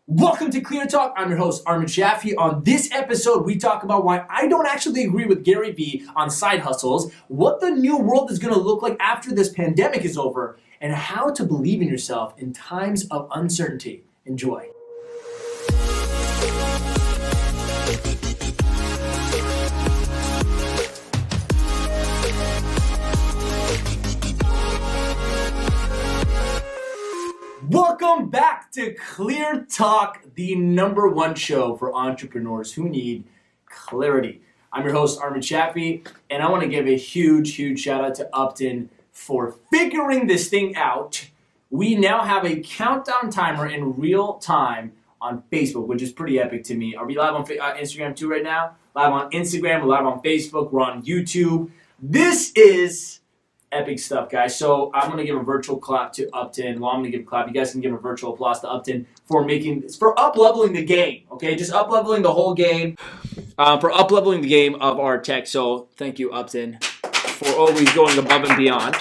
Welcome to Clear Talk. I'm your host, Armin Shaffi. On this episode, we talk about why I don't actually agree with Gary Vee on side hustles, what the new world is going to look like after this pandemic is over, and how to believe in yourself in times of uncertainty. Enjoy. Welcome back to Clear Talk, the number one show for entrepreneurs who need clarity. I'm your host, Armin Shaffi, and I want to give a huge shout out to Upton for figuring this thing out. We now have a countdown timer in real time on Facebook, which is pretty epic to me. Are we live on Instagram too right now? Live on Instagram, we're live on Facebook, we're on YouTube. This is epic stuff, guys. So I'm going to give a virtual clap to Upton. Well, I'm going to give a clap. You guys can give a virtual applause to Upton for up-leveling the game, okay? Just up-leveling the whole game, for up-leveling the game of our tech. So thank you, Upton, for always going above and beyond.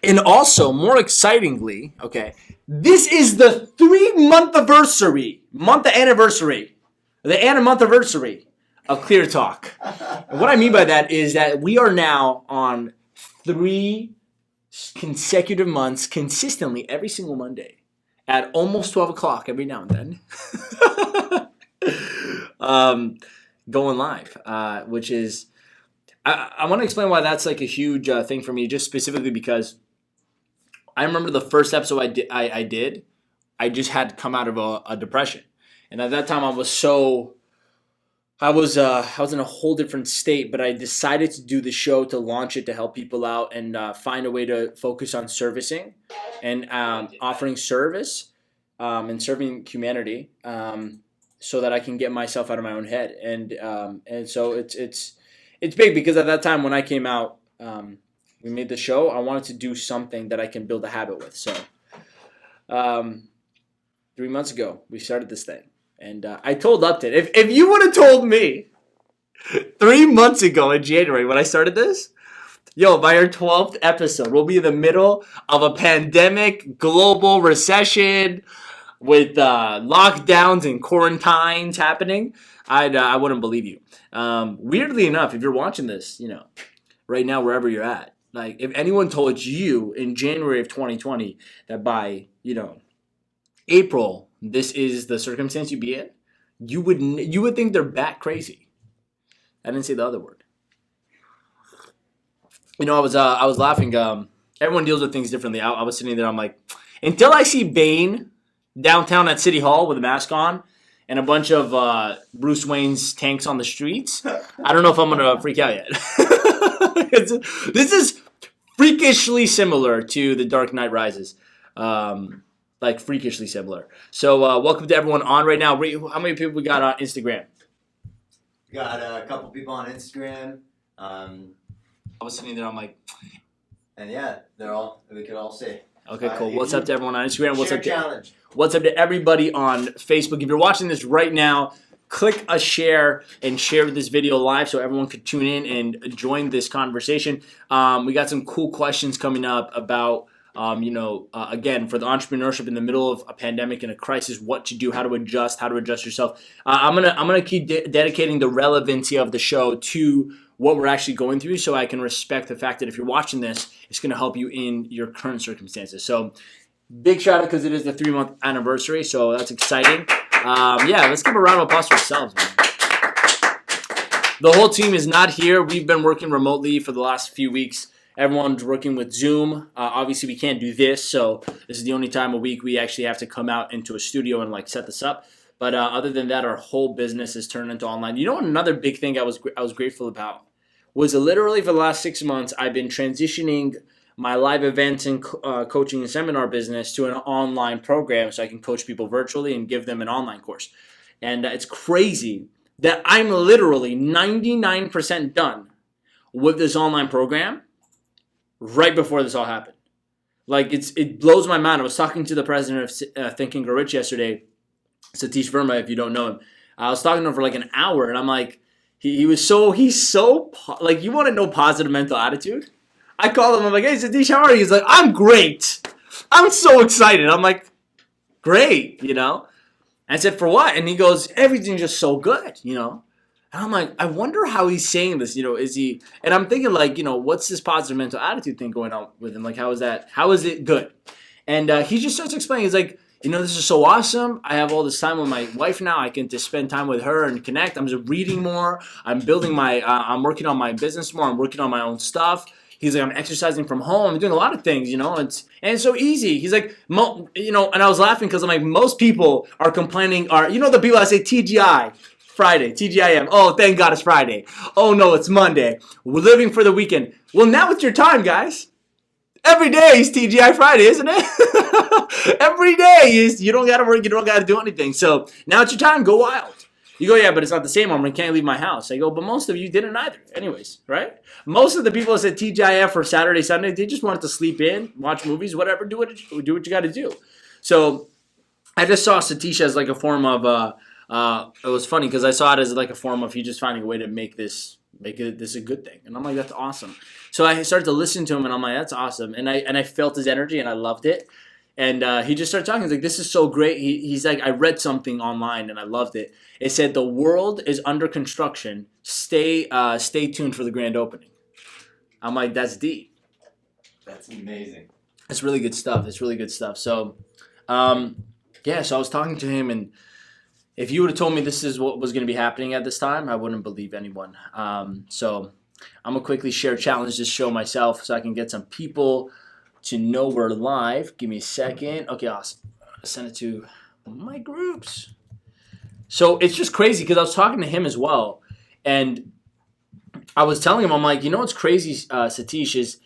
And also, more excitingly, okay, this is the 3-month anniversary of Clear Talk. And what I mean by that is that we are now on 3 consecutive months consistently every single Monday at almost 12 o'clock every now and then going live, which is I want to explain why that's like a huge thing for me, just specifically because I remember the first episode I did I just had come out of a depression, and at that time I was in a whole different state, but I decided to do the show, to launch it, to help people out and find a way to focus on servicing and offering service and serving humanity, so that I can get myself out of my own head. And so it's big because at that time when I came out, we made the show. I wanted to do something that I can build a habit with. So 3 months ago we started this thing. And I told Upton, if you would have told me 3 months ago in January when I started this, by our 12th episode, we'll be in the middle of a pandemic, global recession, with lockdowns and quarantines happening, I wouldn't believe you. Weirdly enough, if you're watching this, right now, wherever you're at, like if anyone told you in January of 2020 that by, April, this is the circumstance you'd be in, you would think they're bat crazy. I didn't say the other word. I was laughing. Everyone deals with things differently. I was sitting there. I'm like, until I see Bane downtown at City Hall with a mask on and a bunch of Bruce Wayne's tanks on the streets, I don't know if I'm gonna freak out yet. This is freakishly similar to The Dark Knight Rises. Like freakishly similar. So welcome to everyone on right now. How many people we got on Instagram? We got a couple people on Instagram. I was sitting there. I'm like, and yeah, we could all say. Okay, cool. What's up to everyone on Instagram? Challenge. What's up to everybody on Facebook? If you're watching this right now, click a share and share this video live so everyone could tune in and join this conversation. We got some cool questions coming up about again, for the entrepreneurship in the middle of a pandemic and a crisis, what to do, how to adjust yourself. I'm gonna keep dedicating the relevancy of the show to what we're actually going through, so I can respect the fact that if you're watching this, it's gonna help you in your current circumstances. So, big shout out because it is the 3-month anniversary, so that's exciting. Let's give a round of applause for ourselves, man. The whole team is not here. We've been working remotely for the last few weeks. Everyone's working with Zoom. Obviously, we can't do this, so this is the only time a week we actually have to come out into a studio and set this up. But other than that, our whole business is turned into online. Another big thing I was grateful about was literally for the last 6 months, I've been transitioning my live events and coaching and seminar business to an online program so I can coach people virtually and give them an online course. And it's crazy that I'm literally 99% done with this online program right before this all happened. It blows my mind. I was talking to the president of Think and Grow Rich yesterday, Satish Verma, if you don't know him. I was talking to him for an hour, and I'm like, he's so you want to know positive mental attitude? I call him, I'm like, hey Satish, how are you? He's like, I'm great. I'm so excited. I'm like, great, I said, for what? And he goes, everything's just so good, you know? And I'm like, I wonder how he's saying this, you know, is he, and I'm thinking like, you know, what's this positive mental attitude thing going on with him? Like, how is it good? And he just starts explaining, he's like, you know, this is so awesome. I have all this time with my wife now. I can just spend time with her and connect. I'm just reading more. I'm building I'm working on my business more. I'm working on my own stuff. He's like, I'm exercising from home. I'm doing a lot of things, you know, and it's so easy. He's like, you know, and I was laughing because I'm like, most people are complaining, you know, the people that say TGI, Friday, TGIM. Oh, thank God it's Friday. Oh no, it's Monday. We're living for the weekend. Well, now it's your time, guys. Every day is TGI Friday, isn't it? Every day is, you don't got to work, you don't got to do anything. So now it's your time, go wild. You go, yeah, but it's not the same. I can't leave my house. I go, but most of you didn't either. Anyways, right? Most of the people that said TGIF for Saturday, Sunday, they just wanted to sleep in, watch movies, whatever, do what you got to do. So I just saw Satish as like a form of, it was funny because I saw it as like a form of he just finding a way to make this a good thing. And I'm like, that's awesome. So I started to listen to him and I'm like, that's awesome. And I felt his energy and I loved it. And he just started talking. He's like, this is so great. He's like, I read something online and I loved it. It said, the world is under construction. Stay tuned for the grand opening. I'm like, that's deep. That's amazing. It's really good stuff. So, yeah, so I was talking to him, and if you would have told me this is what was going to be happening at this time, I wouldn't believe anyone. So I'm going to quickly share a challenge to show myself so I can get some people to know we're live. Give me a second. Okay, awesome. I'll send it to my groups. So it's just crazy because I was talking to him as well, and I was telling him, I'm like, you know what's crazy, Satish, is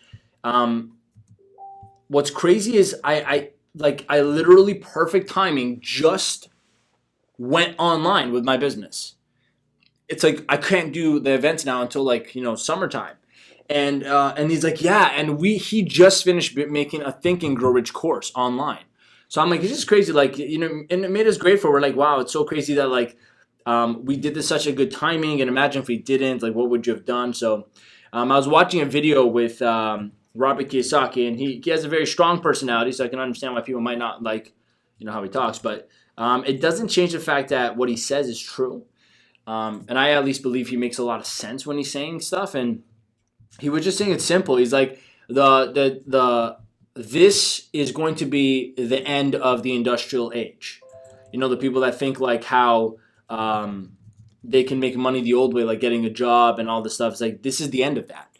what's crazy is I literally perfect timing just went online with my business. It's like I can't do the events now until like, you know, summertime. And he's like, yeah, and he just finished making a Think and Grow Rich course online. So I'm like, it's just crazy, like, you know, and it made us grateful. We're like, wow, it's so crazy that like we did this such a good timing, and imagine if we didn't, like, what would you have done? So I was watching a video with Robert Kiyosaki, and he has a very strong personality, so I can understand why people might not like, you know, how he talks, but it doesn't change the fact that what he says is true. And I at least believe he makes a lot of sense when he's saying stuff. And he was just saying it's simple. He's like, this is going to be the end of the industrial age. You know, the people that think like how they can make money the old way, like getting a job and all this stuff. It's like, this is the end of that.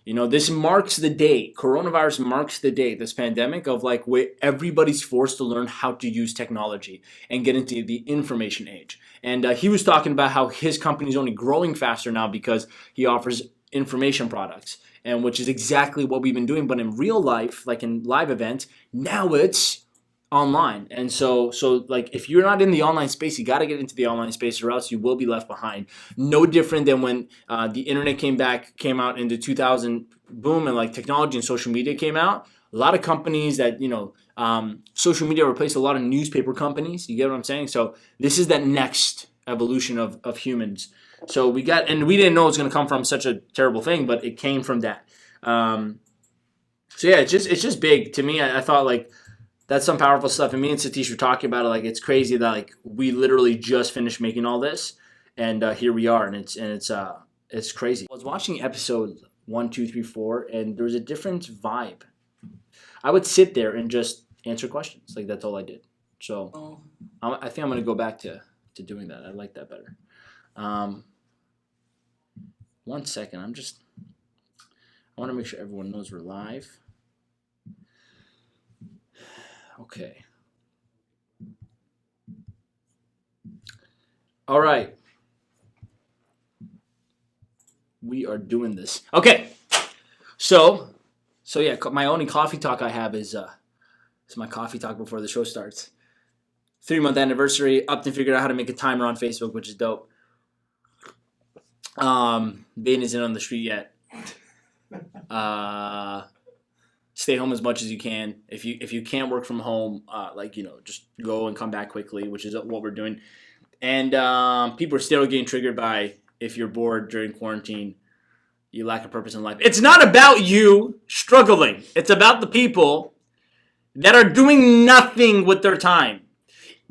You know, this marks the day. Coronavirus marks the day, this pandemic, of like where everybody's forced to learn how to use technology and get into the information age. And he was talking about how his company is only growing faster now because he offers information products, and which is exactly what we've been doing. But in real life, like in live events, now it's online. And so like if you're not in the online space, you got to get into the online space or else you will be left behind. No different than when the internet came out into 2000, boom, and like technology and social media came out. A lot of companies that, you know, social media replaced a lot of newspaper companies. You get what I'm saying? So this is that next evolution of humans. So we didn't know it was going to come from such a terrible thing, but it came from that. So yeah, it's just big to me. I thought like, that's some powerful stuff. And me and Satish were talking about it. Like, it's crazy that like we literally just finished making all this, and here we are, and it's crazy. I was watching episode 1, 2, 3, 4, and there was a different vibe. I would sit there and just answer questions. Like, that's all I did. So I think I'm gonna go back to doing that. I like that better. 1 second. I want to make sure everyone knows we're live. Okay. All right. We are doing this. Okay. So yeah, my only coffee talk I have is my coffee talk before the show starts. 3-month anniversary. Upton figured out how to make a timer on Facebook, which is dope. Bane isn't on the street yet. Stay home as much as you can. If you can't work from home, like, you know, just go and come back quickly, which is what we're doing. And people are still getting triggered by, if you're bored during quarantine, you lack a purpose in life. It's not about you struggling. It's about the people that are doing nothing with their time.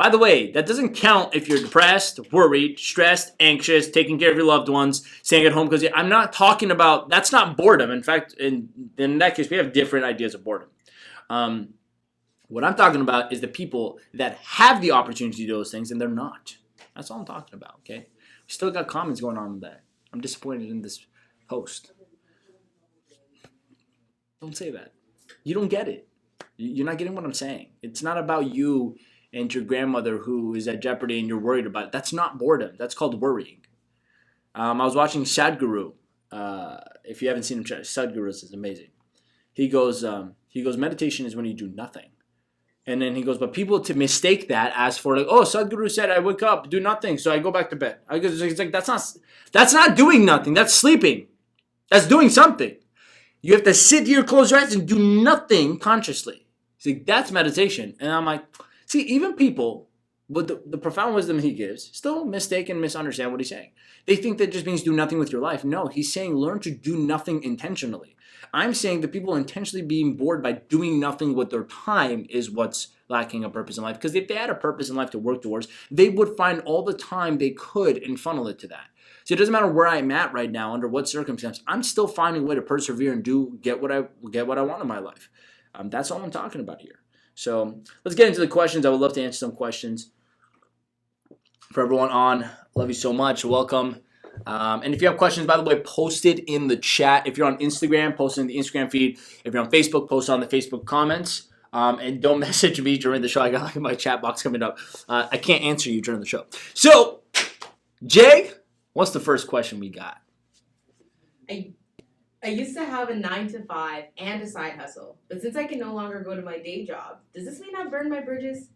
By the way, that doesn't count if you're depressed, worried, stressed, anxious, taking care of your loved ones, staying at home because I'm not talking about, that's not boredom. In fact, in that case, we have different ideas of boredom. What I'm talking about is the people that have the opportunity to do those things and they're not. That's all I'm talking about, okay? We still got comments going on with that. I'm disappointed in this post. Don't say that. You don't get it. You're not getting what I'm saying. It's not about you and your grandmother who is at jeopardy and you're worried about it. That's not boredom. That's called worrying. I was watching Sadhguru. If you haven't seen him, Sadhguru is amazing. He goes, meditation is when you do nothing. And then he goes, but people to mistake that as for like, oh, Sadhguru said I wake up, do nothing, so I go back to bed. It's like that's not doing nothing. That's sleeping. That's doing something. You have to sit here, close your eyes, and do nothing consciously. See, that's meditation. And I'm like, see, even people with the profound wisdom he gives still mistake and misunderstand what he's saying. They think that just means do nothing with your life. No, he's saying learn to do nothing intentionally. I'm saying that people intentionally being bored by doing nothing with their time is what's lacking a purpose in life. Because if they had a purpose in life to work towards, they would find all the time they could and funnel it to that. So it doesn't matter where I'm at right now, under what circumstance, I'm still finding a way to persevere and get what I want in my life. That's all I'm talking about here. So let's get into the questions. I would love to answer some questions. For everyone on, love you so much. Welcome. And if you have questions, by the way, post it in the chat. If you're on Instagram, post it in the Instagram feed. If you're on Facebook, post it on the Facebook comments. And don't message me during the show. I got like my chat box coming up. I can't answer you during the show. So, Jay, what's the first question we got? I used to have a 9-to-5 and a side hustle, but since I can no longer go to my day job, does this mean I've burned my bridges?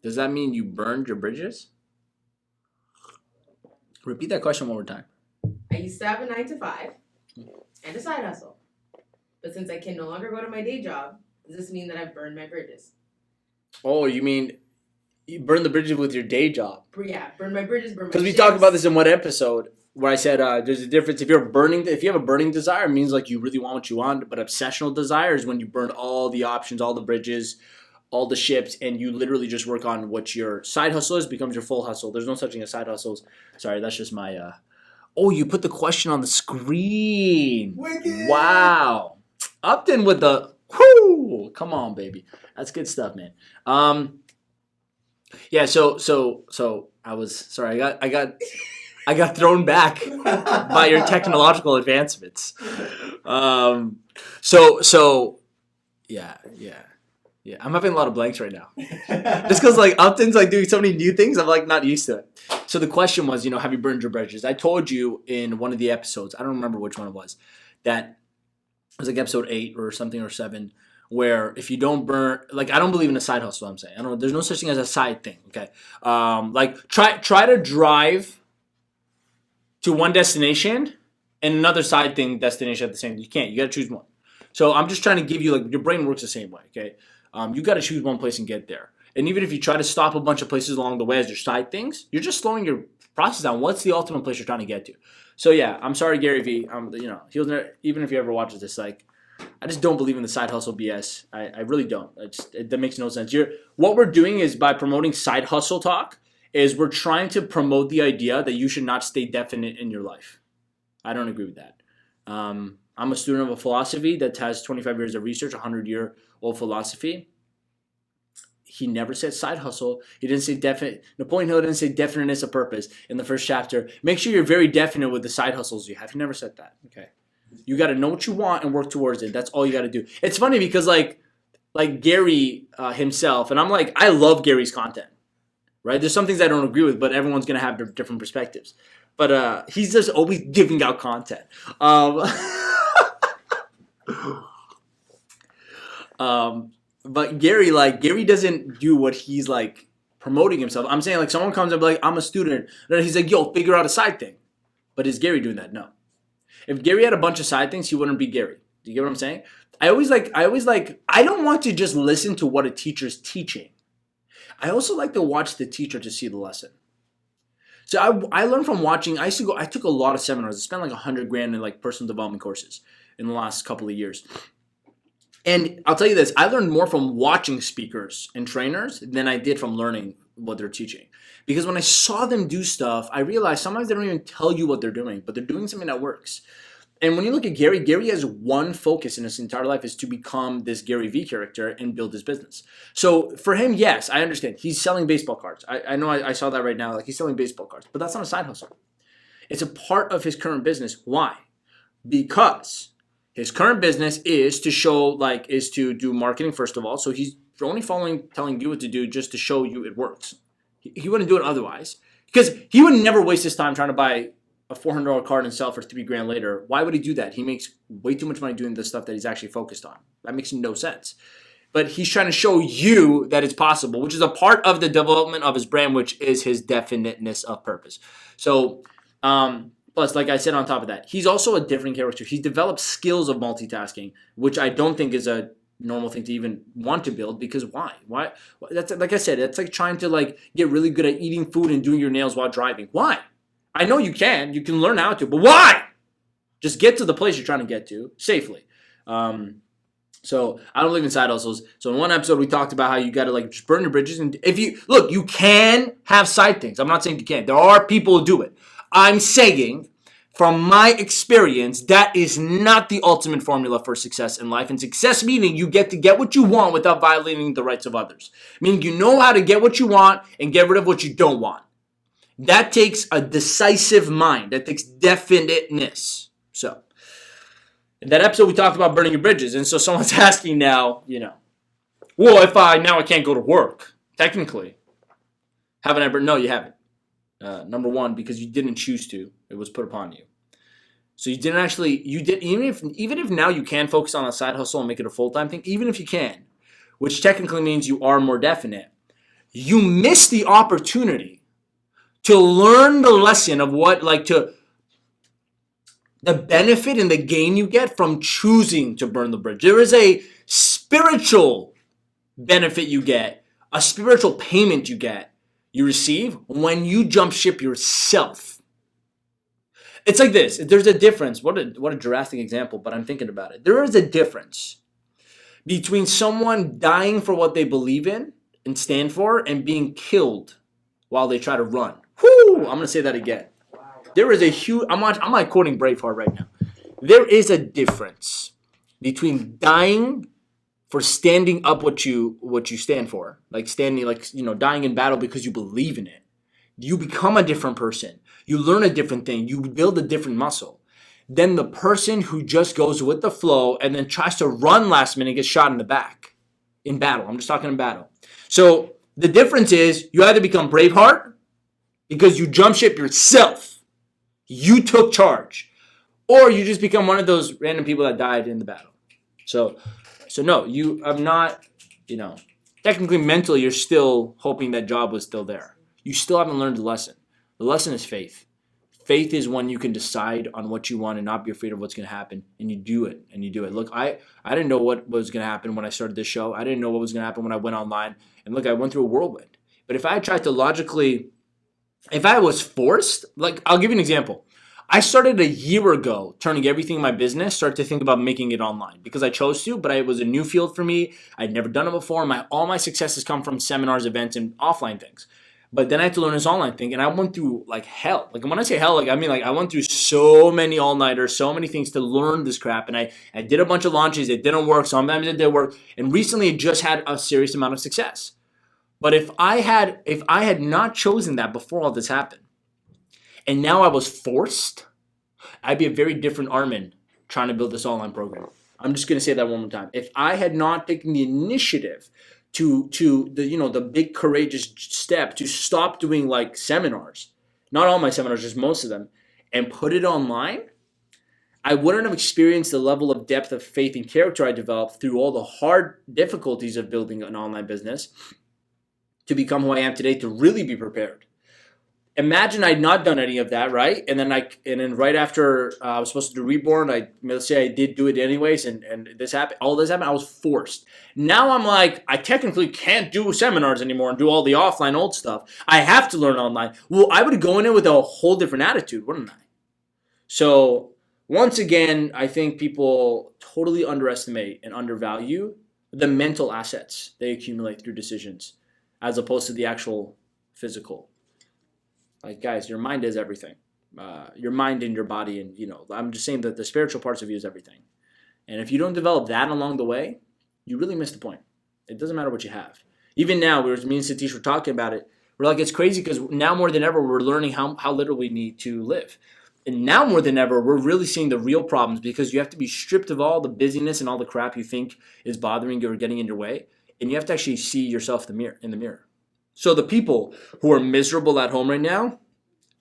Does that mean you burned your bridges? Repeat that question one more time. I used to have a 9-to-5 and a side hustle, but since I can no longer go to my day job, does this mean that I've burned my bridges? Oh, you mean you burned the bridges with your day job? Yeah, burn my bridges, burn my Because we ships. talked about this in one episode where I said there's a difference. If you have a burning desire, it means like you really want what you want. But obsessional desire is when you burn all the options, all the bridges, all the ships, and you literally just work on what your side hustle is, becomes your full hustle. There's no such thing as side hustles. Sorry, that's just my... Oh, you put the question on the screen. Wicked. Wow. Upton with the... Whoo! Come on, baby. That's good stuff, man. Yeah, so I was... Sorry, I got thrown back by your technological advancements. Yeah. I'm having a lot of blanks right now. Just because like Upton's like doing so many new things, I'm like not used to it. So the question was, have you burned your bridges? I told you in one of the episodes, I don't remember which one it was, that it was like episode 8 or something or 7, where if you don't burn, like I don't believe in a side hustle. I'm saying there's no such thing as a side thing. Okay, like try to drive to one destination and another side thing destination at the same time. You can't. You got to choose one. So I'm just trying to give you, like, your brain works the same way, okay? You got to choose one place and get there. And even if you try to stop a bunch of places along the way as your side things, you're just slowing your process down. What's the ultimate place you're trying to get to? So yeah, I'm sorry, Gary Vee. He'll never, even if he ever watches this, like, I just don't believe in the side hustle BS. I really don't. That makes no sense. What we're doing is by promoting side hustle talk, is we're trying to promote the idea that you should not stay definite in your life. I don't agree with that. I'm a student of a philosophy that has 25 years of research, 100-year-old philosophy. He never said side hustle. He didn't say definite. Napoleon Hill didn't say definiteness of purpose in the first chapter. Make sure you're very definite with the side hustles you have. He never said that. Okay. You got to know what you want and work towards it. That's all you got to do. It's funny because like Gary himself, and I love Gary's content. Right? There's some things I don't agree with, but everyone's going to have different perspectives. But he's just always giving out content. But Gary doesn't do what he's like promoting himself. I'm saying like someone comes up like, I'm a student. And he's like, yo, figure out a side thing. But is Gary doing that? No. If Gary had a bunch of side things, he wouldn't be Gary. Do you get what I'm saying? I don't want to just listen to what a teacher's teaching. I also like to watch the teacher to see the lesson. So I learned from watching. I took a lot of seminars. I spent like $100,000 in like personal development courses in the last couple of years. And I'll tell you this, I learned more from watching speakers and trainers than I did from learning what they're teaching. Because when I saw them do stuff, I realized sometimes they don't even tell you what they're doing, but they're doing something that works. And when you look at Gary, Gary has one focus in his entire life is to become this Gary Vee character and build his business. So for him, yes, I understand. He's selling baseball cards. I know I saw that right now. Like he's selling baseball cards, but that's not a side hustle. It's a part of his current business. Why? Because his current business is to do marketing first of all. So he's only telling you what to do just to show you it works. He wouldn't do it otherwise. Because he would never waste his time trying to buy a $400 card and sell for $3,000 later. Why would he do that? He makes way too much money doing the stuff that he's actually focused on. That makes no sense. But he's trying to show you that it's possible, which is a part of the development of his brand, which is his definiteness of purpose. So, plus, like I said on top of that, he's also a different character. He's developed skills of multitasking, which I don't think is a normal thing to even want to build, because why? That's like I said, it's like trying to get really good at eating food and doing your nails while driving. Why? I know you can learn how to, but why? Just get to the place you're trying to get to safely. So I don't believe in side hustles. So in one episode we talked about how you got to just burn your bridges, and if you can have side things. I'm not saying you can't. There are people who do it. I'm saying, from my experience, that is not the ultimate formula for success in life. And success meaning you get to get what you want without violating the rights of others. Meaning you know how to get what you want and get rid of what you don't want. That takes a decisive mind. That takes definiteness. So, in that episode, we talked about burning your bridges. And so someone's asking now, well, if I can't go to work, technically. Haven't I burned? No, you haven't. Number one, because you didn't choose to. It was put upon you. So you didn't actually, even if now you can focus on a side hustle and make it a full-time thing, even if you can, which technically means you are more definite, you miss the opportunity to learn the lesson of the benefit and the gain you get from choosing to burn the bridge. There is a spiritual benefit you get, a spiritual payment you receive when you jump ship yourself. It's like this. There's a difference. What a drastic example, but I'm thinking about it. There is a difference between someone dying for what they believe in and stand for and being killed while they try to run. Whoo! I'm going to say that again. There is a huge, I'm like quoting Braveheart right now. There is a difference between dying for standing up what you stand for, dying in battle because you believe in it. You become a different person. You learn a different thing. You build a different muscle. Then the person who just goes with the flow and then tries to run last minute gets shot in the back in battle. I'm just talking in battle. So the difference is you either become Braveheart because you jump ship yourself. You took charge. Or you just become one of those random people that died in the battle. So no, you have not, technically mentally you're still hoping that job was still there. You still haven't learned the lesson. The lesson is faith. Faith is when you can decide on what you want and not be afraid of what's going to happen, and you do it. Look, I didn't know what was going to happen when I started this show. I didn't know what was going to happen when I went online. And look, I went through a whirlwind. But if I had tried to if I was forced, I'll give you an example. I started a year ago turning everything in my business, started to think about making it online because I chose to, but it was a new field for me. I'd never done it before. All my successes come from seminars, events, and offline things. But then I had to learn this online thing, and I went through hell. When I say hell, I went through so many all-nighters, so many things to learn this crap, and I did a bunch of launches. It didn't work. Sometimes it did work, and recently it just had a serious amount of success. But if I had not chosen that before all this happened, and now I was forced, I'd be a very different Armin trying to build this online program. I'm just going to say that one more time. If I had not taken the initiative to the big courageous step to stop doing seminars, not all my seminars, just most of them, and put it online, I wouldn't have experienced the level of depth of faith and character I developed through all the hard difficulties of building an online business to become who I am today, to really be prepared. Imagine I'd not done any of that, right? And then right after I was supposed to do Reborn, let's say I did do it anyways, and this happened. All this happened. I was forced. Now I'm I technically can't do seminars anymore and do all the offline old stuff. I have to learn online. Well, I would go in it with a whole different attitude, wouldn't I? So once again, I think people totally underestimate and undervalue the mental assets they accumulate through decisions as opposed to the actual physical. Like, guys, your mind is everything. Your mind and your body, and I'm just saying that the spiritual parts of you is everything. And if you don't develop that along the way, you really miss the point. It doesn't matter what you have. Even now, me and Satish were talking about it. We're like, it's crazy because now more than ever, we're learning how little we need to live. And now more than ever, we're really seeing the real problems because you have to be stripped of all the busyness and all the crap you think is bothering you or getting in your way. And you have to actually see yourself in the mirror. So the people who are miserable at home right now,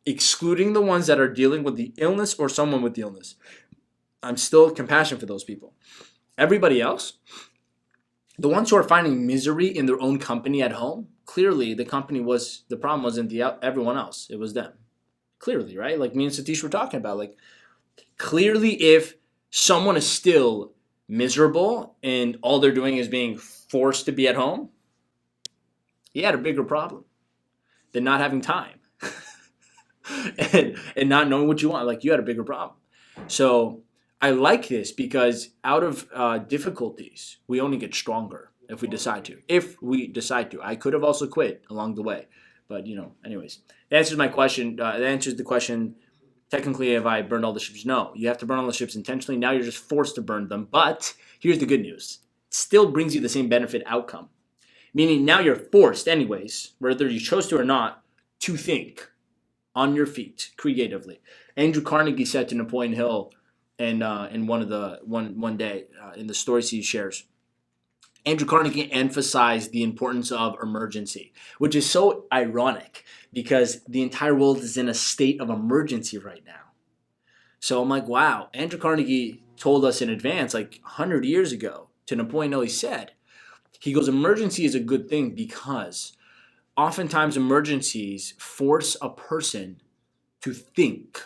excluding the ones that are dealing with the illness or someone with the illness, I'm still compassionate for those people. Everybody else, the ones who are finding misery in their own company at home, clearly the problem wasn't everyone else. It was them. Clearly, right? Like me and Satish were talking about, like, clearly if someone is still miserable and all they're doing is being forced to be at home, he had a bigger problem than not having time and not knowing what you want. Like, you had a bigger problem. So I like this because out of difficulties, we only get stronger if we decide to. I could have also quit along the way. But, anyways, that answers my question. That answers the question, technically, have I burned all the ships? No. You have to burn all the ships intentionally. Now you're just forced to burn them. But here's the good news. It still brings you the same benefit outcome. Meaning now you're forced anyways, whether you chose to or not, to think on your feet creatively. Andrew Carnegie said to Napoleon Hill in one day in the stories he shares, Andrew Carnegie emphasized the importance of emergency, which is so ironic because the entire world is in a state of emergency right now. So I'm like, wow, Andrew Carnegie told us in advance, like 100 years ago, to Napoleon Hill, he goes, emergency is a good thing because oftentimes emergencies force a person to think,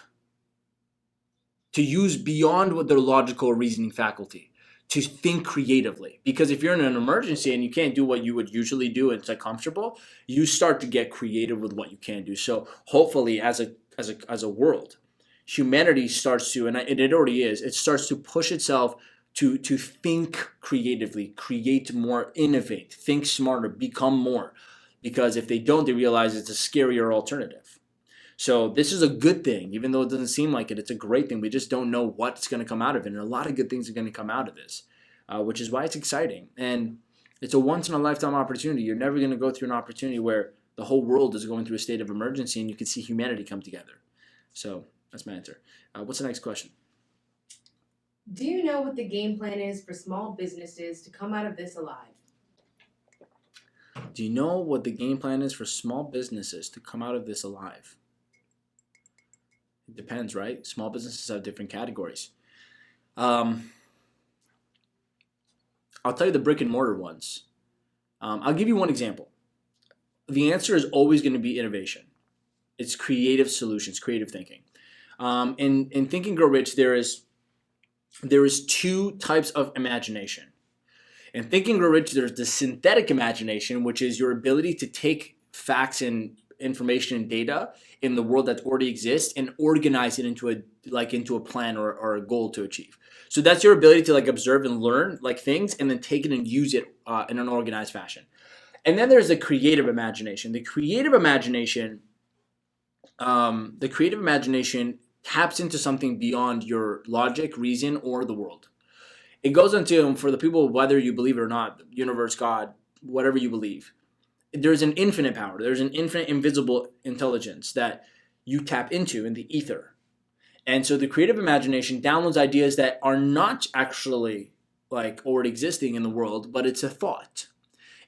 to use beyond what their logical reasoning faculty, to think creatively. Because if you're in an emergency and you can't do what you would usually do and it's like comfortable, you start to get creative with what you can do. So hopefully as a world, humanity starts to, and it already is, it starts to push itself to think creatively, create more, innovate, think smarter, become more. Because if they don't, they realize it's a scarier alternative. So this is a good thing, even though it doesn't seem like it. It's a great thing. We just don't know what's going to come out of it. And a lot of good things are going to come out of this, which is why it's exciting. And it's a once-in-a-lifetime opportunity. You're never going to go through an opportunity where the whole world is going through a state of emergency and you can see humanity come together. So that's my answer. What's the next question? Do you know what the game plan is for small businesses to come out of this alive? Do you know what the game plan is for small businesses to come out of this alive? It depends, right? Small businesses have different categories. I'll tell you the brick and mortar ones. I'll give you one example. The answer is always going to be innovation. It's creative solutions, creative thinking. In Think and Grow Rich, there is two types of imagination. In Think and Grow Rich, there's the synthetic imagination, which is your ability to take facts and information and data in the world that already exists and organize it into a plan or a goal to achieve. So that's your ability to observe and learn things and then take it and use it in an organized fashion. And then there's the creative imagination. The creative imagination taps into something beyond your logic, reason, or the world. It goes into, for the people, whether you believe it or not, universe, God, whatever you believe, there's an infinite power. There's an infinite invisible intelligence that you tap into in the ether. And so the creative imagination downloads ideas that are not actually already existing in the world, but it's a thought.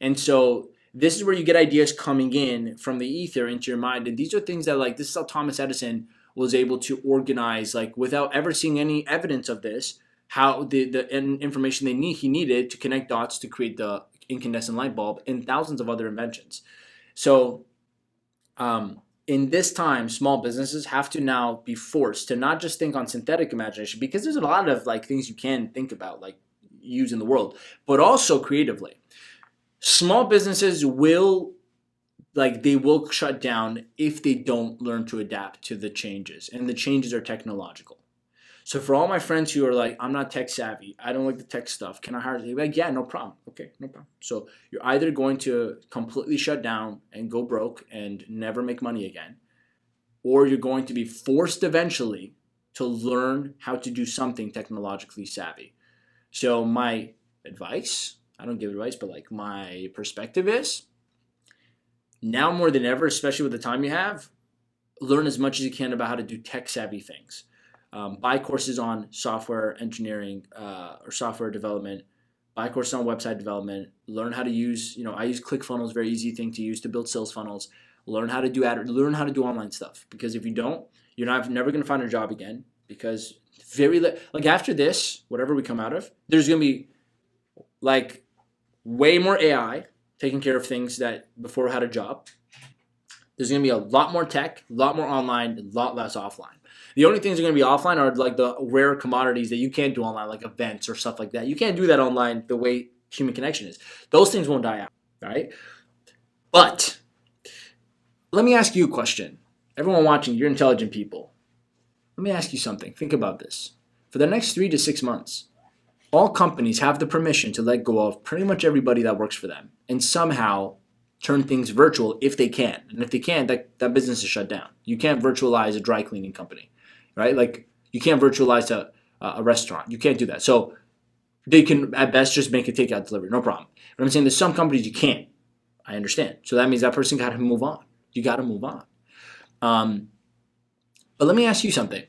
And so this is where you get ideas coming in from the ether into your mind. And these are things that this is how Thomas Edison was able to organize, without ever seeing any evidence of this, how the information he needed to connect dots to create the incandescent light bulb and thousands of other inventions. So in this time, small businesses have to now be forced to not just think on synthetic imagination, because there's a lot of things you can think about, use in the world, but also creatively. Small businesses will shut down if they don't learn to adapt to the changes, and the changes are technological. So for all my friends who are like, I'm not tech savvy, I don't like the tech stuff, can I hire you? Like, yeah, no problem. Okay, no problem. So you're either going to completely shut down and go broke and never make money again, or you're going to be forced eventually to learn how to do something technologically savvy. So my advice, I don't give advice, but like my perspective is, now more than ever, especially with the time you have, learn as much as you can about how to do tech savvy things. Buy courses on software engineering or software development. Buy courses on website development. Learn how to use, I use ClickFunnels, very easy thing to use to build sales funnels. Learn how to do learn how to do online stuff, because if you don't, you're never going to find a job again, because like after this, whatever we come out of, there's going to be like way more AI taking care of things that before we had a job. There's going to be a lot more tech, a lot more online, a lot less offline. The only things that are going to be offline are like the rare commodities that you can't do online, like events or stuff like that. You can't do that online the way human connection is. Those things won't die out, right? But let me ask you a question. Everyone watching, you're intelligent people. Let me ask you something. Think about this. For the next 3 to 6 months, all companies have the permission to let go of pretty much everybody that works for them and somehow turn things virtual if they can. And if they can't, that business is shut down. You can't virtualize a dry cleaning company, right? Like you can't virtualize a restaurant. You can't do that. So they can at best just make a takeout delivery, no problem. But I'm saying there's some companies you can't. I understand. So that means that person got to move on. You got to move on. But let me ask you something.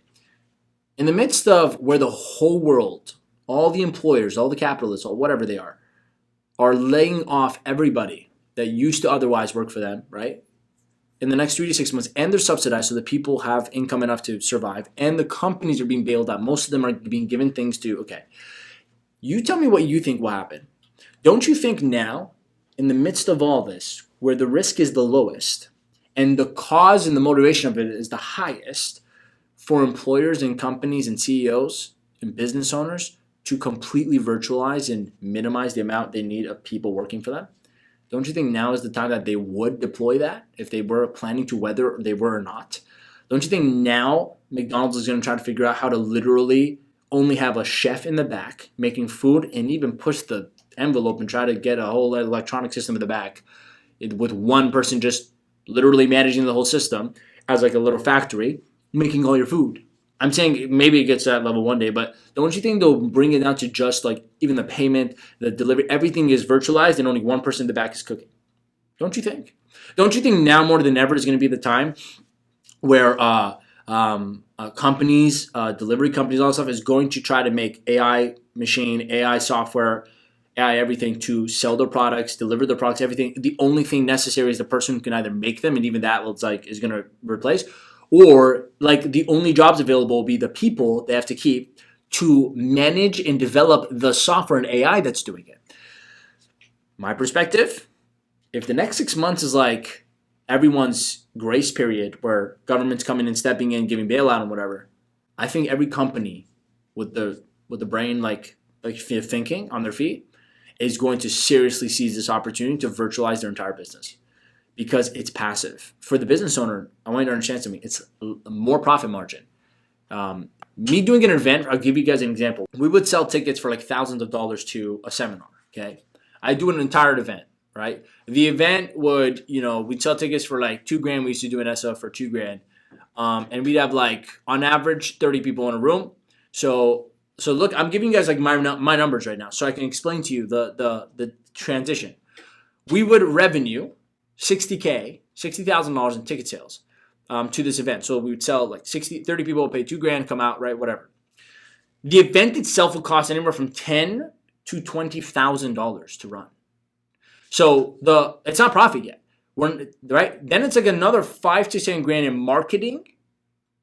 In the midst of where the whole world, all the employers, all the capitalists, or whatever they are laying off everybody that used to otherwise work for them, right? In the next 3 to 6 months, and they're subsidized so that people have income enough to survive, and the companies are being bailed out. Most of them are being given things to, okay. You tell me what you think will happen. Don't you think now, in the midst of all this, where the risk is the lowest, and the cause and the motivation of it is the highest, for employers and companies and CEOs and business owners to completely virtualize and minimize the amount they need of people working for them? Don't you think now is the time that they would deploy that if they were planning to, whether they were or not? Don't you think now McDonald's is going to try to figure out how to literally only have a chef in the back making food and even push the envelope and try to get a whole electronic system in the back with one person just literally managing the whole system as like a little factory making all your food? I'm saying maybe it gets to that level one day, but don't you think they'll bring it down to just like even the payment, the delivery, everything is virtualized and only one person in the back is cooking? Don't you think? Don't you think now more than ever is going to be the time where companies, delivery companies, all that stuff is going to try to make AI machine, AI software, AI everything to sell their products, deliver their products, everything. The only thing necessary is the person who can either make them, and even that is going to replace, or like the only jobs available will be the people they have to keep to manage and develop the software and AI that's doing it. My perspective, if the next 6 months is like everyone's grace period where government's coming and stepping in, giving bailout and whatever, I think every company with the brain like thinking on their feet is going to seriously seize this opportunity to virtualize their entire business. Because it's passive. For the business owner, I want you to understand something. It's a more profit margin. Me doing an event, I'll give you guys an example. We would sell tickets for like thousands of dollars to a seminar, okay? I do an entire event, right? The event would, we'd sell tickets for like $2,000. We used to do an SF for $2,000. And we'd have like, on average, 30 people in a room. So look, I'm giving you guys like my numbers right now so I can explain to you the transition. We would revenue $60,000 in ticket sales to this event. So we would sell like 30 people would pay $2,000, come out, right? Whatever. The event itself would cost anywhere from $10,000 to $20,000 to run. So it's not profit yet. Right? Then it's like another $5,000 to $7,000 in marketing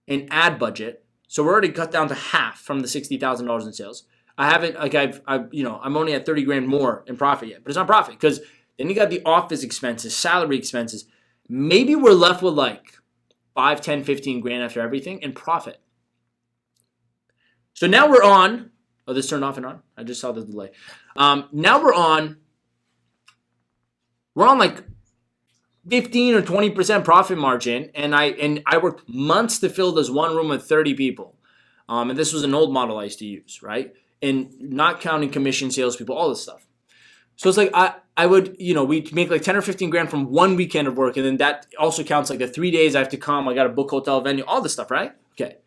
and ad budget. So we're already cut down to half from the $60,000 in sales. I'm only at $30,000 more in profit yet, but it's not profit because then you got the office expenses, salary expenses. Maybe we're left with like $5,000, $10,000, $15,000 after everything in profit. So now we're on. Oh, this turned off and on. I just saw the delay. Now we're on like 15 or 20% profit margin, and I worked months to fill this one room with 30 people. And this was an old model I used to use, right? And not counting commission, salespeople, all this stuff. So it's like I would, we'd make like 10 or 15 grand from one weekend of work, and then that also counts like the 3 days I have to come. I got to book hotel, venue, all this stuff, right? Okay.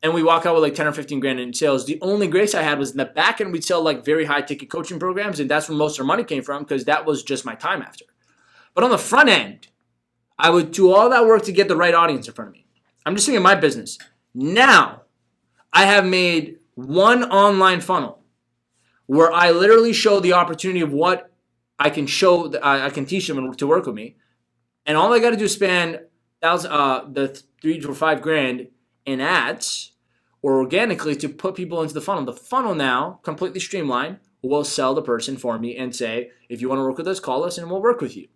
And we walk out with like 10 or 15 grand in sales. The only grace I had was in the back end, we'd sell like very high ticket coaching programs, and that's where most of our money came from because that was just my time after. But on the front end, I would do all that work to get the right audience in front of me. I'm just thinking my business. Now, I have made one online funnel where I literally show the opportunity of what I can show, I can teach them to work with me. And all I got to do is spend the 3 to 5 grand in ads or organically to put people into the funnel. The funnel now, completely streamlined, will sell the person for me and say, if you want to work with us, call us and we'll work with you.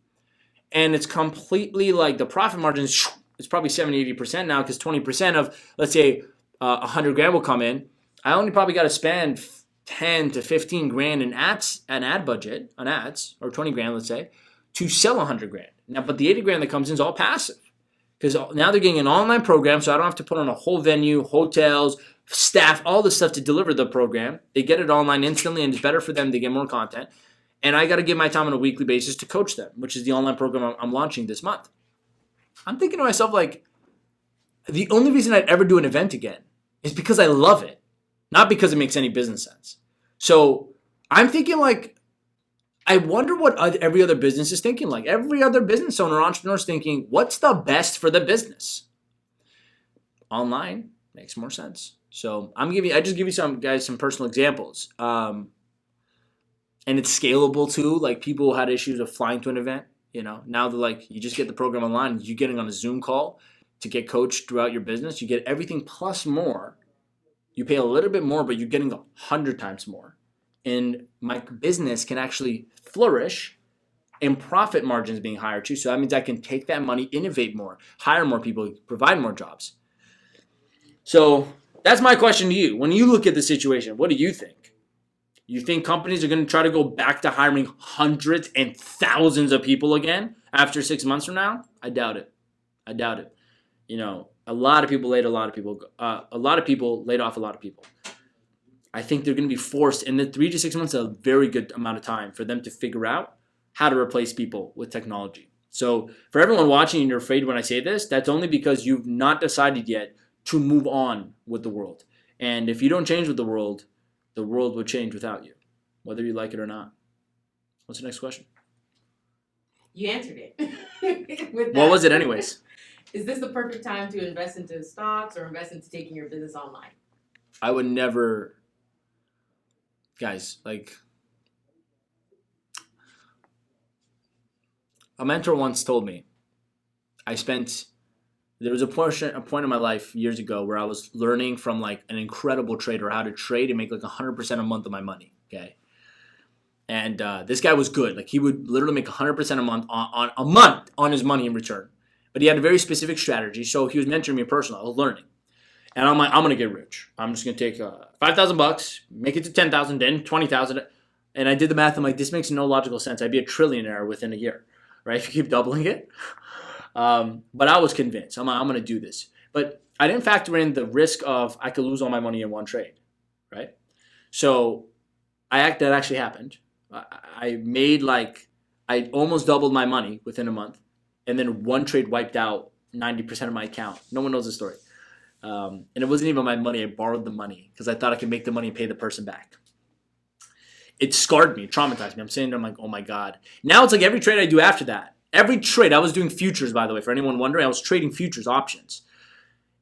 And it's completely like the profit margin is probably 70-80% now because 20% of, let's say, 100 grand will come in. I only probably got to spend 10 to 15 grand in ads, an ad budget on ads, or 20 grand, let's say, to sell 100 grand. Now, but the 80 grand that comes in is all passive because now they're getting an online program, so I don't have to put on a whole venue, hotels, staff, all this stuff to deliver the program. They get it online instantly, and it's better for them. They get more content. And I got to give my time on a weekly basis to coach them, which is the online program I'm launching this month. I'm thinking to myself, like, the only reason I'd ever do an event again is because I love it, not because it makes any business sense. So I'm thinking, like, I wonder what every other business is thinking. Like, every other business owner, entrepreneur is thinking, what's the best for the business? Online makes more sense. So I just give you some personal examples. And it's scalable too. Like, people had issues of flying to an event. Now they're like, you just get the program online. You're getting on a Zoom call to get coached throughout your business. You get everything plus more. You pay a little bit more, but you're getting 100 times more. And my business can actually flourish and profit margins being higher too. So that means I can take that money, innovate more, hire more people, provide more jobs. So that's my question to you. When you look at the situation, what do you think? You think companies are going to try to go back to hiring hundreds and thousands of people again after 6 months from now? I doubt it. A lot of people laid a lot of people. A lot of people laid off a lot of people. I think they're going to be forced, and the 3 to 6 months is a very good amount of time for them to figure out how to replace people with technology. So for everyone watching and you're afraid when I say this, that's only because you've not decided yet to move on with the world. And if you don't change with the world will change without you, whether you like it or not. What's the next question? You answered it. What was it anyways? Is this the perfect time to invest into stocks or invest into taking your business online? I would never, guys, like, a mentor once told me, there was a point in my life years ago where I was learning from like an incredible trader how to trade and make like 100% a month of my money, okay? And this guy was good. Like, he would literally make 100% a month on his money in return. But he had a very specific strategy, so he was mentoring me personally. I was learning. And I'm like, I'm going to get rich. I'm just going to take $5,000, make it to 10,000, then 20,000. And I did the math. I'm like, this makes no logical sense. I'd be a trillionaire within a year, right? If you keep doubling it. But I was convinced. I'm like, I'm going to do this. But I didn't factor in the risk of I could lose all my money in one trade, right? So that actually happened. I almost doubled my money within a month. And then one trade wiped out 90% of my account. No one knows the story. And it wasn't even my money. I borrowed the money because I thought I could make the money and pay the person back. It scarred me, traumatized me. I'm sitting there, I'm like, oh my God. Now it's like every trade I do after that. Every trade, I was doing futures, by the way, for anyone wondering. I was trading futures options.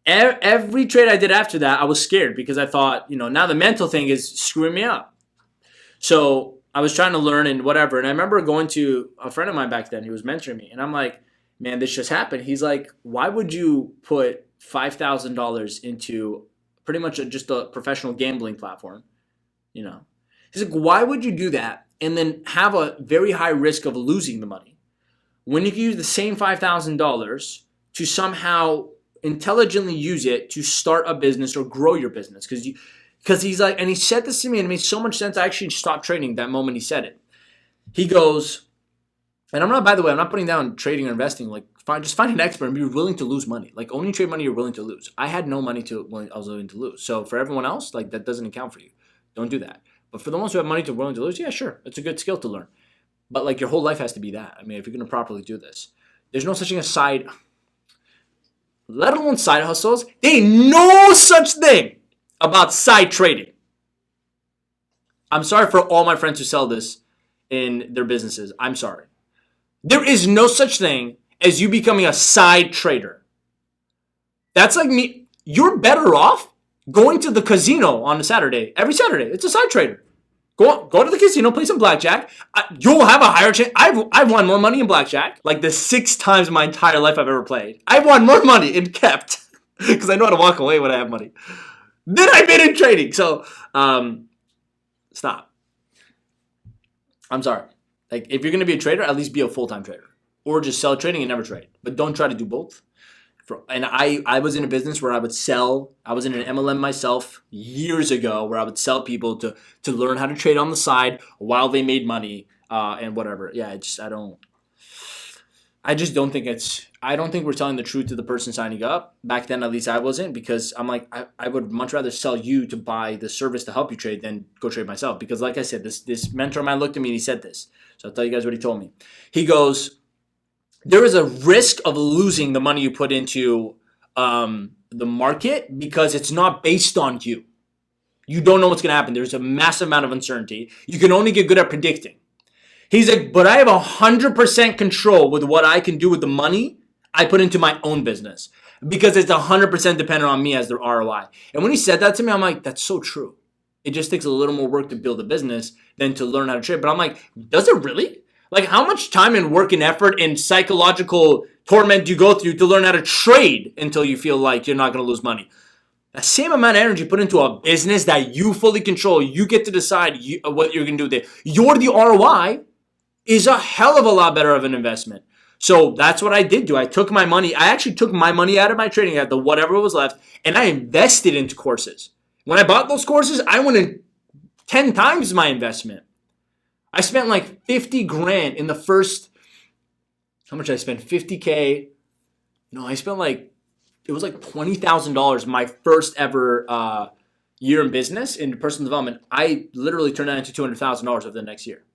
Every trade I did after that, I was scared because I thought, now the mental thing is screwing me up. So I was trying to learn and whatever. And I remember going to a friend of mine back then. He was mentoring me. And I'm like, man, this just happened. He's like, why would you put $5,000 into pretty much just a professional gambling platform? He's like, why would you do that and then have a very high risk of losing the money when you can use the same $5,000 to somehow intelligently use it to start a business or grow your business? Because he's like, and he said this to me and it made so much sense. I actually stopped trading that moment he said it. He goes, and by the way, I'm not putting down trading or investing. Like, Just find an expert and be willing to lose money. Like only trade money you're willing to lose. I had no money I was willing to lose. So for everyone else, like that doesn't account for you. Don't do that. But for the ones who have money to willing to lose, yeah, sure, it's a good skill to learn. But like your whole life has to be that. I mean, if you're gonna properly do this, there's no such thing as side, let alone side hustles. There ain't no such thing about side trading. I'm sorry for all my friends who sell this in their businesses. I'm sorry. There is no such thing as you becoming a side trader. That's like me. You're better off going to the casino on a Saturday. Every Saturday, it's a side trader. Go to the casino, play some blackjack. You'll have a higher chance. I've won more money in blackjack, like the 6 times in my entire life I've ever played. I've won more money and kept because I know how to walk away when I have money than I made in trading. So, stop. I'm sorry. Like if you're gonna be a trader, at least be a full-time trader. Or just sell trading and never trade. But don't try to do both. And I was in a business where I would sell. I was in an MLM myself years ago where I would sell people to learn how to trade on the side while they made money and whatever. Yeah, I don't think we're telling the truth to the person signing up. Back then, at least I wasn't, because I'm like, I would much rather sell you to buy the service to help you trade than go trade myself. Because like I said, this mentor of mine looked at me and he said this. So I'll tell you guys what he told me. He goes, there is a risk of losing the money you put into the market because it's not based on you. You don't know what's going to happen. There's a massive amount of uncertainty. You can only get good at predicting. He's like, but I have 100% control with what I can do with the money I put into my own business because it's 100% dependent on me as the ROI. And when he said that to me, I'm like, that's so true. It just takes a little more work to build a business than to learn how to trade. But I'm like, does it really? Like, how much time and work and effort and psychological torment do you go through to learn how to trade until you feel like you're not going to lose money? The same amount of energy put into a business that you fully control, you get to decide what you're going to do with it. You're the ROI is a hell of a lot better of an investment. So that's what I did do. I actually took my money out of my trading account, the whatever was left, and I invested into courses. When I bought those courses, I went in 10 times my investment. I spent like 50 grand in the first, how much did I spend? 50K. No, I spent it was like $20,000 my first ever year in business in personal development. I literally turned that into $200,000 over the next year.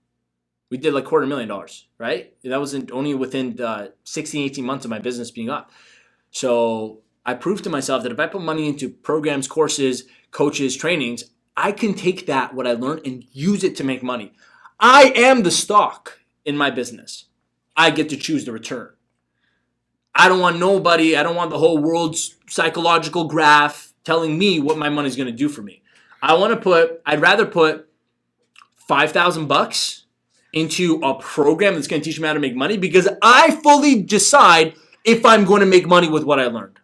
We did like $250,000, right? That was only within 16, 18 months of my business being up. So I proved to myself that if I put money into programs, courses, coaches, trainings, I can take that, what I learned, and use it to make money. I am the stock in my business. I get to choose the return. I don't want nobody, I don't want the whole world's psychological graph telling me what my money's going to do for me. I'd rather put $5,000 into a program that's going to teach me how to make money because I fully decide if I'm going to make money with what I learned.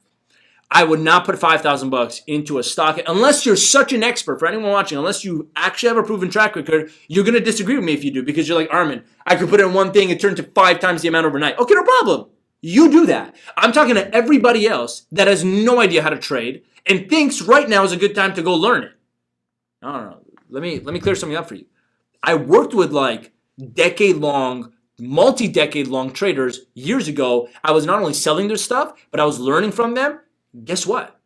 I would not put $5,000 into a stock unless you're such an expert. For anyone watching, unless you actually have a proven track record, you're going to disagree with me if you do because you're like, Armin, I could put in one thing and turn to 5 times the amount overnight. Okay, no problem. You do that. I'm talking to everybody else that has no idea how to trade and thinks right now is a good time to go learn it. I don't know. Let me clear something up for you. I worked with like multi-decade long traders years ago. I was not only selling their stuff, but I was learning from them. Guess what?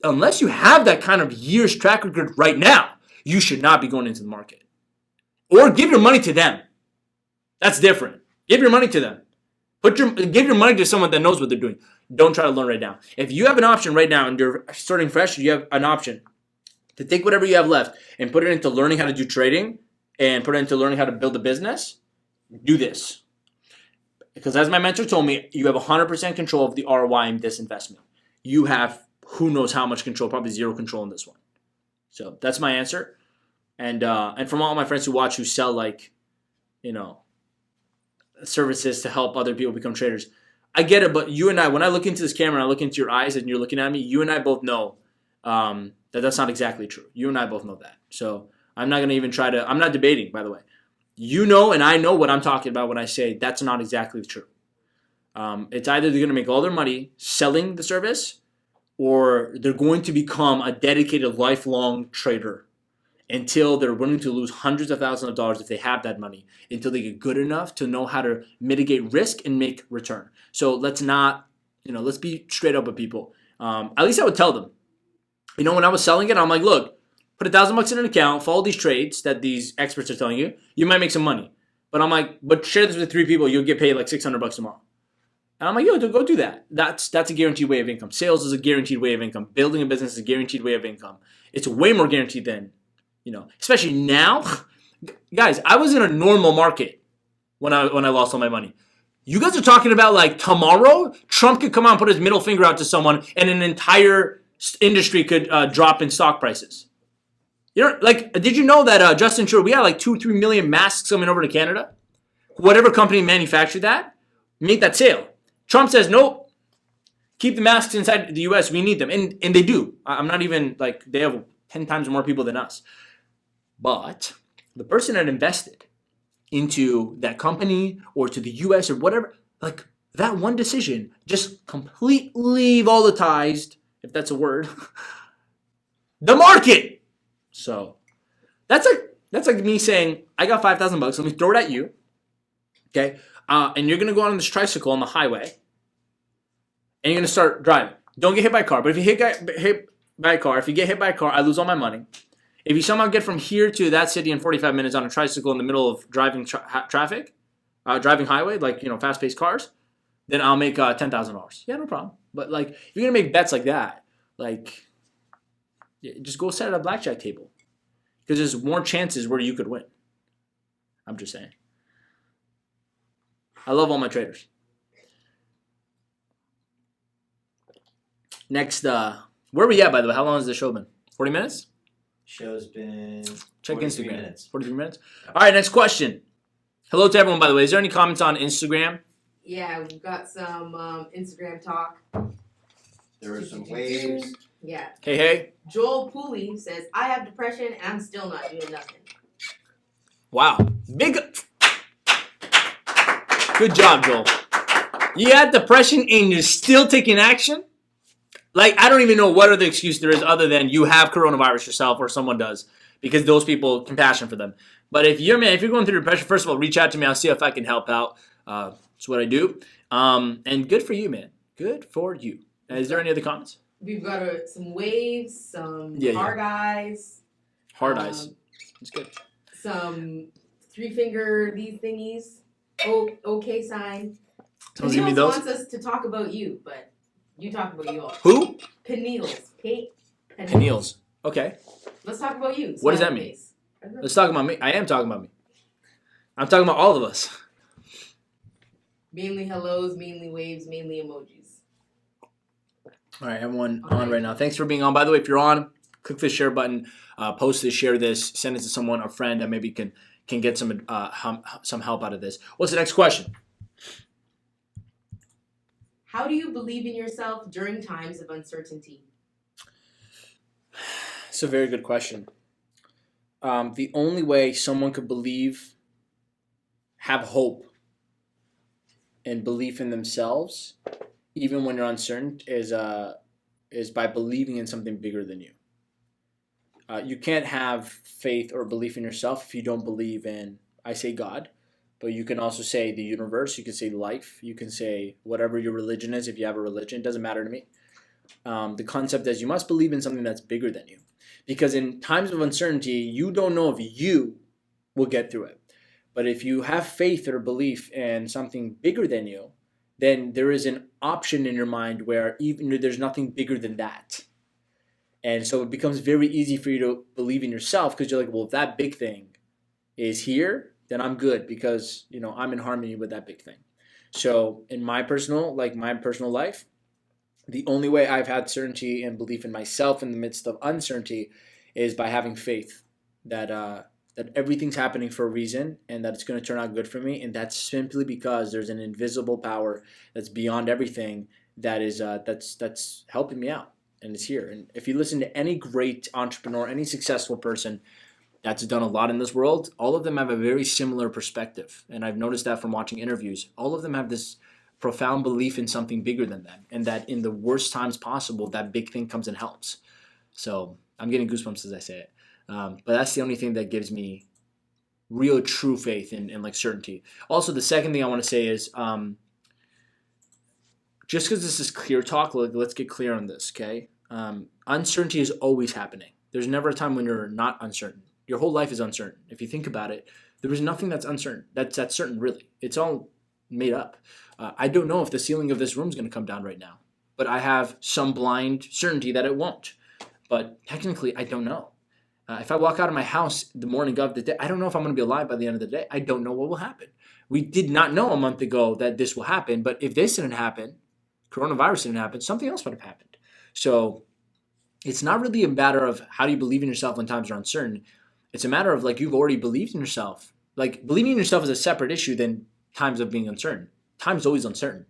Unless you have that kind of years track record right now, you should not be going into the market. Or give your money to them. That's different. Give your money to them. Give your money to someone that knows what they're doing. Don't try to learn right now. If you have an option right now and you're starting fresh, you have an option to take whatever you have left and put it into learning how to do trading and put it into learning how to build a business. Do this. Because as my mentor told me, you have 100% control of the ROI in this investment. You have who knows how much control, probably zero control in this one. So that's my answer. And from all my friends who watch who sell services to help other people become traders, I get it. But you and I, when I look into this camera and I look into your eyes and you're looking at me, you and I both know that that's not exactly true. You and I both know that. So I'm not going to even I'm not debating, by the way. You know and I know what I'm talking about when I say that's not exactly true. It's either they're going to make all their money selling the service or they're going to become a dedicated lifelong trader. until they're willing to lose hundreds of thousands of dollars if they have that money, until they get good enough to know how to mitigate risk and make return. So let's not, let's be straight up with people. At least I would tell them. When I was selling it, I'm like, look, put $1,000 in an account, follow these trades that these experts are telling you. You might make some money. But I'm like, but share this with 3 people, you'll get paid like $600 tomorrow. And I'm like, yo, go do that. That's a guaranteed way of income. Sales is a guaranteed way of income. Building a business is a guaranteed way of income. It's way more guaranteed than, especially now. Guys, I was in a normal market when I lost all my money. You guys are talking about like tomorrow, Trump could come out and put his middle finger out to someone and an entire industry could drop in stock prices. Did you know that Justin Trudeau, we had like 2-3 million masks coming over to Canada? Whatever company manufactured that, make that sale. Trump says, nope, keep the masks inside the U.S. We need them. And they do. I'm not even they have 10 times more people than us. But the person that invested into that company or to the U.S. or whatever, that one decision just completely volatilized, if that's a word, the market. So that's like me saying, I got $5,000, let me throw it at you, okay? And you're gonna go on this tricycle on the highway, and you're gonna start driving. Don't get hit by a car, but if you get hit by a car, I lose all my money. If you somehow get from here to that city in 45 minutes on a tricycle in the middle of driving traffic, driving highway, fast-paced cars, then I'll make $10,000. Yeah, no problem. But if you're gonna make bets like that, just go set at a blackjack table, because there's more chances where you could win. I'm just saying. I love all my traders. Next, where are we at, by the way? How long has the show been? 40 minutes? Show's been Check 43 Instagram. minutes. 43 minutes? All right, next question. Hello to everyone, by the way. Is there any comments on Instagram? Yeah, we've got some Instagram talk. There were some waves. Yeah. Hey. Joel Pooley says, I have depression and I'm still not doing nothing. Wow. Good job, Joel. You had depression and you're still taking action? I don't even know what other excuse there is other than you have coronavirus yourself or someone does, because those people, compassion for them. But if you're going through depression, first of all, reach out to me. I'll see if I can help out. That's what I do. And good for you, man. Good for you. Is there any other comments? We've got some waves, some hard eyes. Hard eyes. That's good. Some 3-finger these thingies. Okay sign. Someone's giving me those? Wants us to talk about you, but you talk about you all. Who? Peniels. Peniels. Okay. Let's talk about you. What does that mean? Let's talk about me. I am talking about me. I'm talking about all of us. Mainly hellos, mainly waves, mainly emojis. All right, everyone on right now. Thanks for being on. By the way, if you're on, click the share button, post this, share this, send it to someone, a friend that maybe can get some help out of this. What's the next question? How do you believe in yourself during times of uncertainty? It's a very good question. The only way someone could have hope and belief in themselves, even when you're uncertain, is by believing in something bigger than you. You can't have faith or belief in yourself if you don't believe in, I say God, but you can also say the universe, you can say life, you can say whatever your religion is. If you have a religion, it doesn't matter to me. The concept is you must believe in something that's bigger than you. Because in times of uncertainty, you don't know if you will get through it. But if you have faith or belief in something bigger than you, then there is an option in your mind where even there's nothing bigger than that. And so it becomes very easy for you to believe in yourself, because you're like, well, if that big thing is here, then I'm good, because I'm in harmony with that big thing. So in my personal life, the only way I've had certainty and belief in myself in the midst of uncertainty is by having faith that everything's happening for a reason and that it's going to turn out good for me. And that's simply because there's an invisible power that's beyond everything that is that's helping me out, and it's here. And if you listen to any great entrepreneur, any successful person that's done a lot in this world, all of them have a very similar perspective. And I've noticed that from watching interviews. All of them have this profound belief in something bigger than them, and that in the worst times possible, that big thing comes and helps. So I'm getting goosebumps as I say it. But that's the only thing that gives me real true faith and like certainty. Also, the second thing I want to say is just because this is clear talk, let's get clear on this, okay? Uncertainty is always happening. There's never a time when you're not uncertain. Your whole life is uncertain. If you think about it, there is nothing that's uncertain. That's certain, really. It's all made up. I don't know if the ceiling of this room is going to come down right now, but I have some blind certainty that it won't. But technically, I don't know. If I walk out of my house the morning of the day, I don't know if I'm going to be alive by the end of the day. I don't know what will happen. We did not know a month ago that this will happen, but if this didn't happen, coronavirus didn't happen, something else would have happened. So it's not really a matter of how do you believe in yourself when times are uncertain. It's a matter of like you've already believed in yourself. Like believing in yourself is a separate issue than times of being uncertain. Time's always uncertain.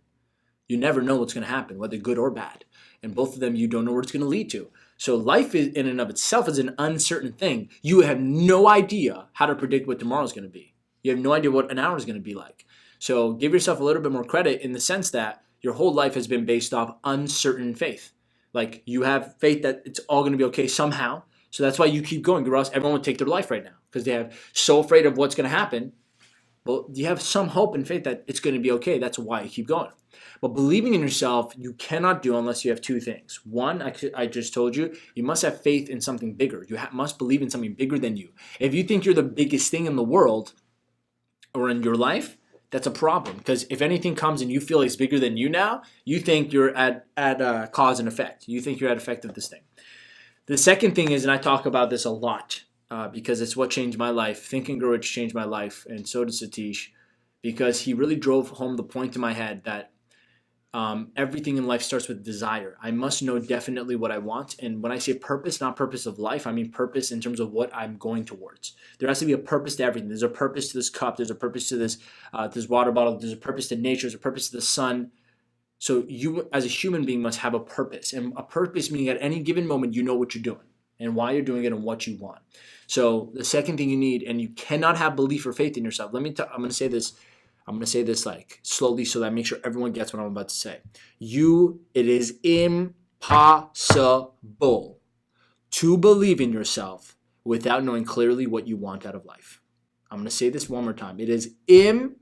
You never know what's going to happen, whether good or bad. And both of them, you don't know where it's going to lead to. So life in and of itself is an uncertain thing. You have no idea how to predict what tomorrow's going to be. You have no idea what an hour is going to be like. So give yourself a little bit more credit in the sense that your whole life has been based off uncertain faith. Like you have faith that it's all going to be okay somehow. So that's why you keep going, or else everyone would take their life right now because they have so afraid of what's going to happen. Well, you have some hope and faith that it's going to be okay. That's why you keep going. But believing in yourself, you cannot do unless you have two things. One, I just told you, you must have faith in something bigger. You must believe in something bigger than you. If you think you're the biggest thing in the world or in your life, that's a problem. Because if anything comes and you feel it's bigger than you now, you think you're at cause and effect. You think you're at effect of this thing. The second thing is, and I talk about this a lot because it's what changed my life. Think and Grow Rich changed my life, and so did Satish, because he really drove home the point in my head that everything in life starts with desire. I must know definitely what I want. And when I say purpose, not purpose of life, I mean purpose in terms of what I'm going towards. There has to be a purpose to everything. There's a purpose to this cup. There's a purpose to this water bottle. There's a purpose to nature. There's a purpose to the sun. So you as a human being must have a purpose. And a purpose meaning at any given moment, you know what you're doing and why you're doing it and what you want. So the second thing you need, and you cannot have belief or faith in yourself. I'm going to say this. I'm going to say this like slowly so that I make sure everyone gets what I'm about to say. It is impossible to believe in yourself without knowing clearly what you want out of life. I'm going to say this one more time. It is impossible,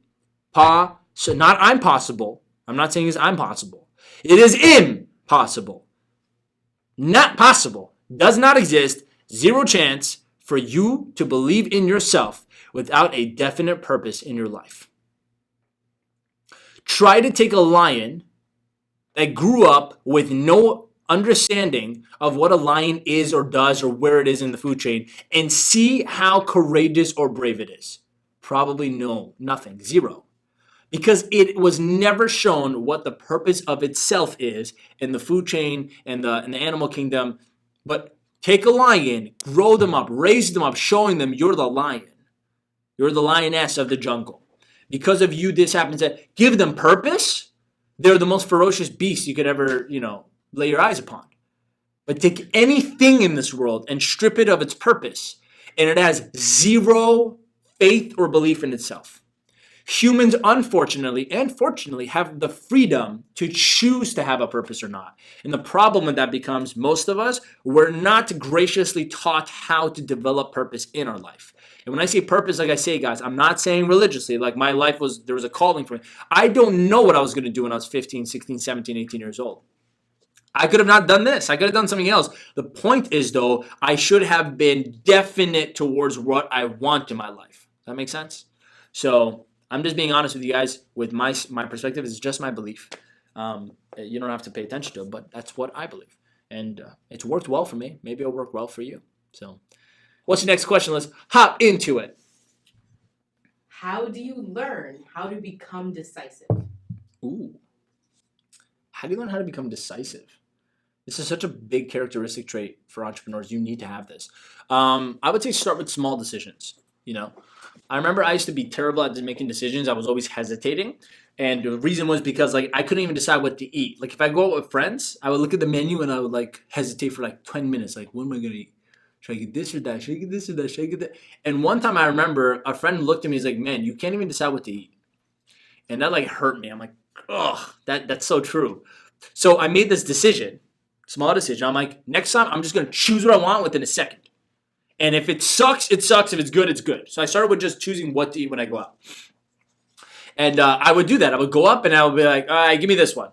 not I'm possible. I'm not saying it's I'm possible. It is impossible. Not possible. Does not exist. Zero chance for you to believe in yourself without a definite purpose in your life. Try to take a lion that grew up with no understanding of what a lion is or does or where it is in the food chain and see how courageous or brave it is. Probably no, nothing, zero. Because it was never shown what the purpose of itself is in the food chain and the animal kingdom. But take a lion, grow them up, raise them up, showing them you're the lion. You're the lioness of the jungle. Because of you, this happens. That give them purpose. They're the most ferocious beast you could ever, lay your eyes upon. But take anything in this world and strip it of its purpose, and it has zero faith or belief in itself. Humans, unfortunately and fortunately, have the freedom to choose to have a purpose or not. And the problem with that becomes most of us, we're not graciously taught how to develop purpose in our life. And when I say purpose, like I say, guys, I'm not saying religiously, like my life there was a calling for me. I don't know what I was going to do when I was 15, 16, 17, 18 years old. I could have not done this. I could have done something else. The point is, though, I should have been definite towards what I want in my life. Does that make sense? So I'm just being honest with you guys. With my perspective, it's just my belief. You don't have to pay attention to it, but that's what I believe. And it's worked well for me. Maybe it'll work well for you. So what's the next question? Let's hop into it. How do you learn how to become decisive? Ooh. How do you learn how to become decisive? This is such a big characteristic trait for entrepreneurs. You need to have this. I would say start with small decisions. I remember I used to be terrible at making decisions. I was always hesitating. And the reason was because I couldn't even decide what to eat. Like if I go out with friends, I would look at the menu and I would hesitate for 10 minutes. Like, what am I going to eat? Should I get this or that? Should I get this or that? Should I get that? And one time I remember a friend looked at me and was like, man, you can't even decide what to eat. And that hurt me. I'm like, ugh, that's so true. So I made this decision, small decision. I'm like, next time I'm just going to choose what I want within a second. And if it sucks, it sucks. If it's good, it's good. So I started with just choosing what to eat when I go out. And I would do that. I would go up and I would be like, all right, give me this one.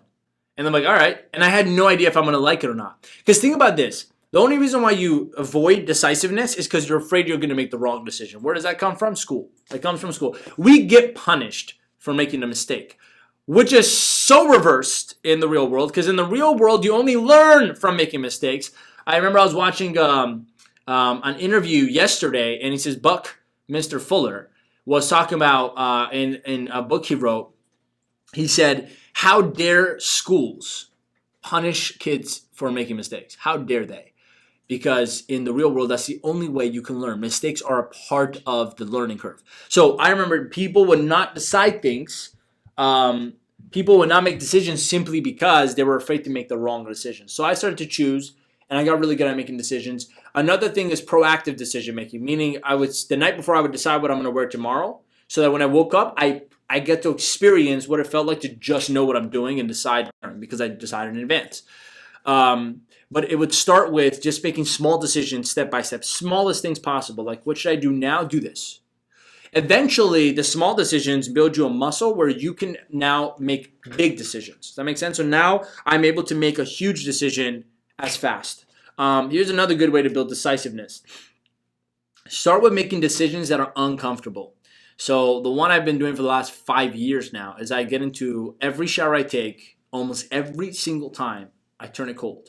And I'm like, all right. And I had no idea if I'm going to like it or not. Because think about this. The only reason why you avoid decisiveness is because you're afraid you're going to make the wrong decision. Where does that come from? School. It comes from school. We get punished for making a mistake, which is so reversed in the real world. Because in the real world, you only learn from making mistakes. I remember I was watching an interview yesterday, and he says Buck, Mr. Fuller, was talking about in a book he wrote. He said, how dare schools punish kids for making mistakes? How dare they? Because in the real world, that's the only way you can learn. Mistakes are a part of the learning curve. So I remember people would not decide things. People would not make decisions simply because they were afraid to make the wrong decision. So I started to choose, and I got really good at making decisions. Another thing is proactive decision making, meaning the night before I would decide what I'm going to wear tomorrow, so that when I woke up, I get to experience what it felt like to just know what I'm doing and decide because I decided in advance. But it would start with just making small decisions step by step, smallest things possible. Like, what should I do now? Do this. Eventually, the small decisions build you a muscle where you can now make big decisions. Does that make sense? So now I'm able to make a huge decision as fast. Here's another good way to build decisiveness. Start with making decisions that are uncomfortable. So the one I've been doing for the last 5 years now is I get into every shower I take, almost every single time, I turn it cold.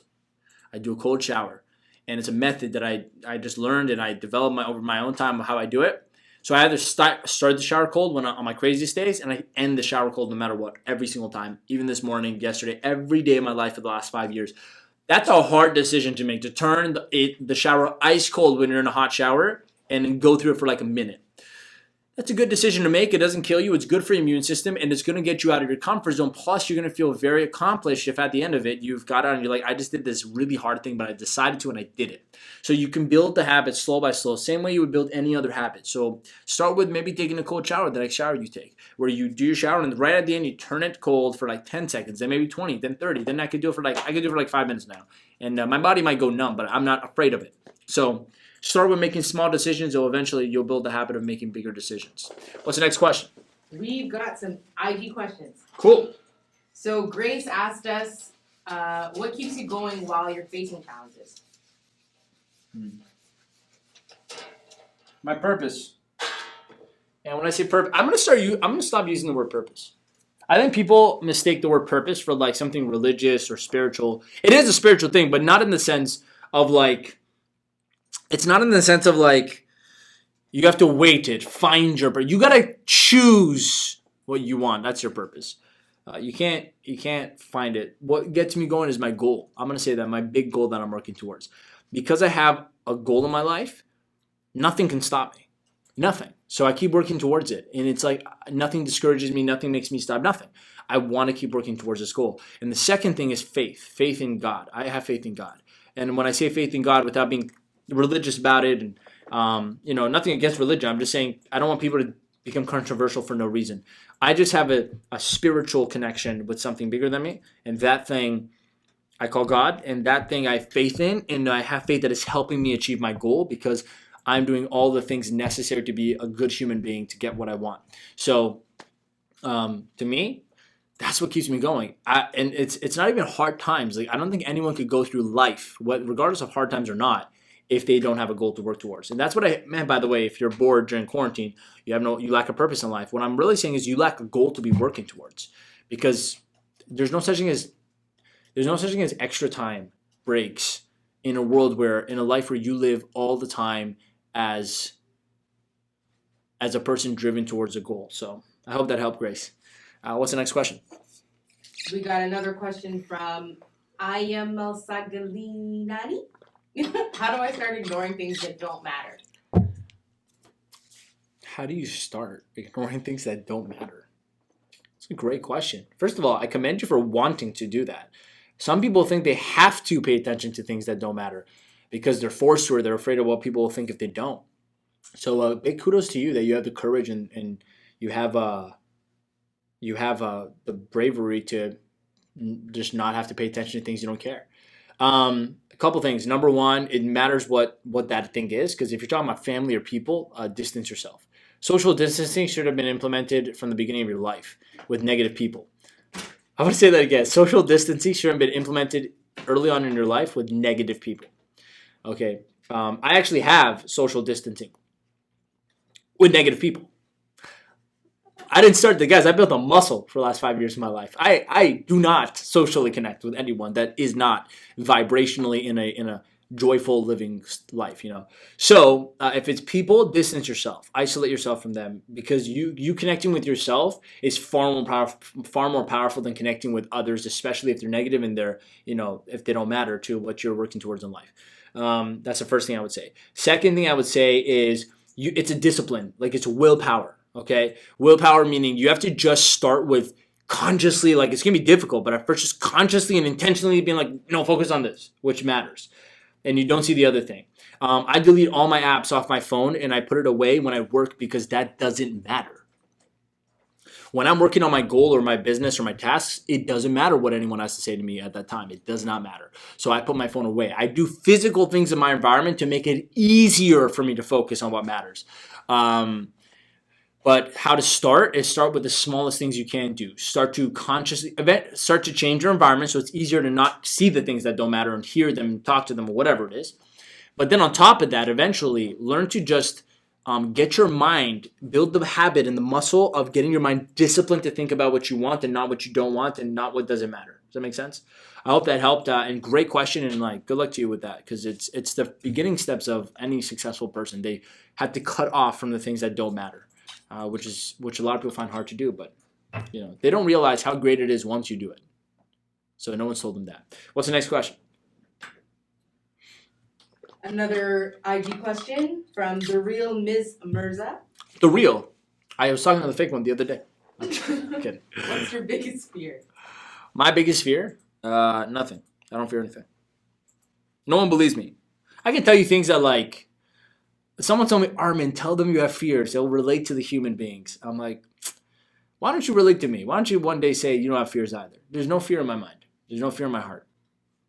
I do a cold shower. And it's a method that I just learned and I developed over my own time how I do it. So I either start the shower cold when on my craziest days, and I end the shower cold no matter what, every single time. Even this morning, yesterday, every day of my life for the last 5 years. That's a hard decision to make, to turn the shower ice cold when you're in a hot shower and then go through it for like a minute. That's a good decision to make. It doesn't kill you. It's good for your immune system, and it's going to get you out of your comfort zone. Plus, you're going to feel very accomplished if at the end of it, you've got out and you're like, I just did this really hard thing, but I decided to and I did it. So you can build the habit slow by slow, same way you would build any other habit. So start with maybe taking a cold shower, the next shower you take, where you do your shower, and right at the end, you turn it cold for like 10 seconds, then maybe 20, then 30. Then I could do it for like 5 minutes now. And my body might go numb, but I'm not afraid of it. So start with making small decisions, or eventually you'll build the habit of making bigger decisions. What's the next question? We've got some IG questions. Cool. So Grace asked us, what keeps you going while you're facing challenges? My purpose. And when I say purpose, I'm gonna stop using the word purpose. I think people mistake the word purpose for like something religious or spiritual. It is a spiritual thing, but not in the sense of like, it's not in the sense of like, you have to wait it, find your purpose. You gotta choose what you want. That's your purpose. You can't find it. What gets me going is my goal. I'm gonna say that my big goal that I'm working towards. Because I have a goal in my life, nothing can stop me. Nothing. So I keep working towards it. And it's like nothing discourages me, nothing makes me stop, nothing. I want to keep working towards this goal. And the second thing is faith. Faith in God. I have faith in God. And when I say faith in God without being religious about it, and nothing against religion, I'm just saying I don't want people to become controversial for no reason. I just have a spiritual connection with something bigger than me, and that thing I call God, and that thing I have faith in, and I have faith that it's helping me achieve my goal because I'm doing all the things necessary to be a good human being to get what I want. So to me, that's what keeps me going. And it's not even hard times. Like, I don't think anyone could go through life, regardless of hard times or not, if they don't have a goal to work towards. And that's what I meant, by the way. If you're bored during quarantine, you lack a purpose in life. What I'm really saying is you lack a goal to be working towards, because there's no such thing as extra time, breaks, in a life where you live all the time as a person driven towards a goal. So I hope that helped, Grace. What's the next question? We got another question from Ayamel Sagalinani. How do I start ignoring things that don't matter? How do you start ignoring things that don't matter? It's a great question. First of all, I commend you for wanting to do that. Some people think they have to pay attention to things that don't matter because they're forced to, or they're afraid of what people will think if they don't. So big kudos to you that you have the courage and you have the bravery to just not have to pay attention to things you don't care. couple things. Number one, it matters what that thing is, because if you're talking about family or people, distance yourself. Social distancing should have been implemented from the beginning of your life with negative people. I want to say that again. Social distancing should have been implemented early on in your life with negative people. Okay. I actually have social distancing with negative people. I didn't start the guys. I built a muscle for the last 5 years of my life. I do not socially connect with anyone that is not vibrationally in a joyful living life, you know. So if it's people, distance yourself, isolate yourself from them, because you connecting with yourself is far more powerful than connecting with others, especially if they're negative and they're, you know, if they don't matter to what you're working towards in life. That's the first thing I would say. Second thing I would say is it's a discipline, like it's willpower. Okay, willpower meaning you have to just start with consciously, like it's gonna be difficult, but at first just consciously and intentionally being like, no, focus on this, which matters, and you don't see the other thing. I delete all my apps off my phone and I put it away when I work, because that doesn't matter. When I'm working on my goal or my business or my tasks, it doesn't matter what anyone has to say to me at that time. It does not matter. So I put my phone away. I do physical things in my environment to make it easier for me to focus on what matters. But how to start is start with the smallest things you can do. Start to change your environment so it's easier to not see the things that don't matter and hear them and talk to them or whatever it is. But then on top of that, eventually learn to just get your mind, build the habit and the muscle of getting your mind disciplined to think about what you want and not what you don't want and not what doesn't matter. Does that make sense? I hope that helped. And great question, and like good luck to you with that, because it's the beginning steps of any successful person. They have to cut off from the things that don't matter. Which a lot of people find hard to do, but you know, they don't realize how great it is once you do it. So no one's told them that. What's the next question? Another IG question from the real Ms. Mirza. The real. I was talking to the fake one the other day. I'm kidding. What's your biggest fear? My biggest fear? Nothing. I don't fear anything. No one believes me. I can tell you things that, like, someone told me, Armin, tell them you have fears. They'll relate to the human beings. I'm like, why don't you relate to me? Why don't you one day say you don't have fears either? There's no fear in my mind. There's no fear in my heart.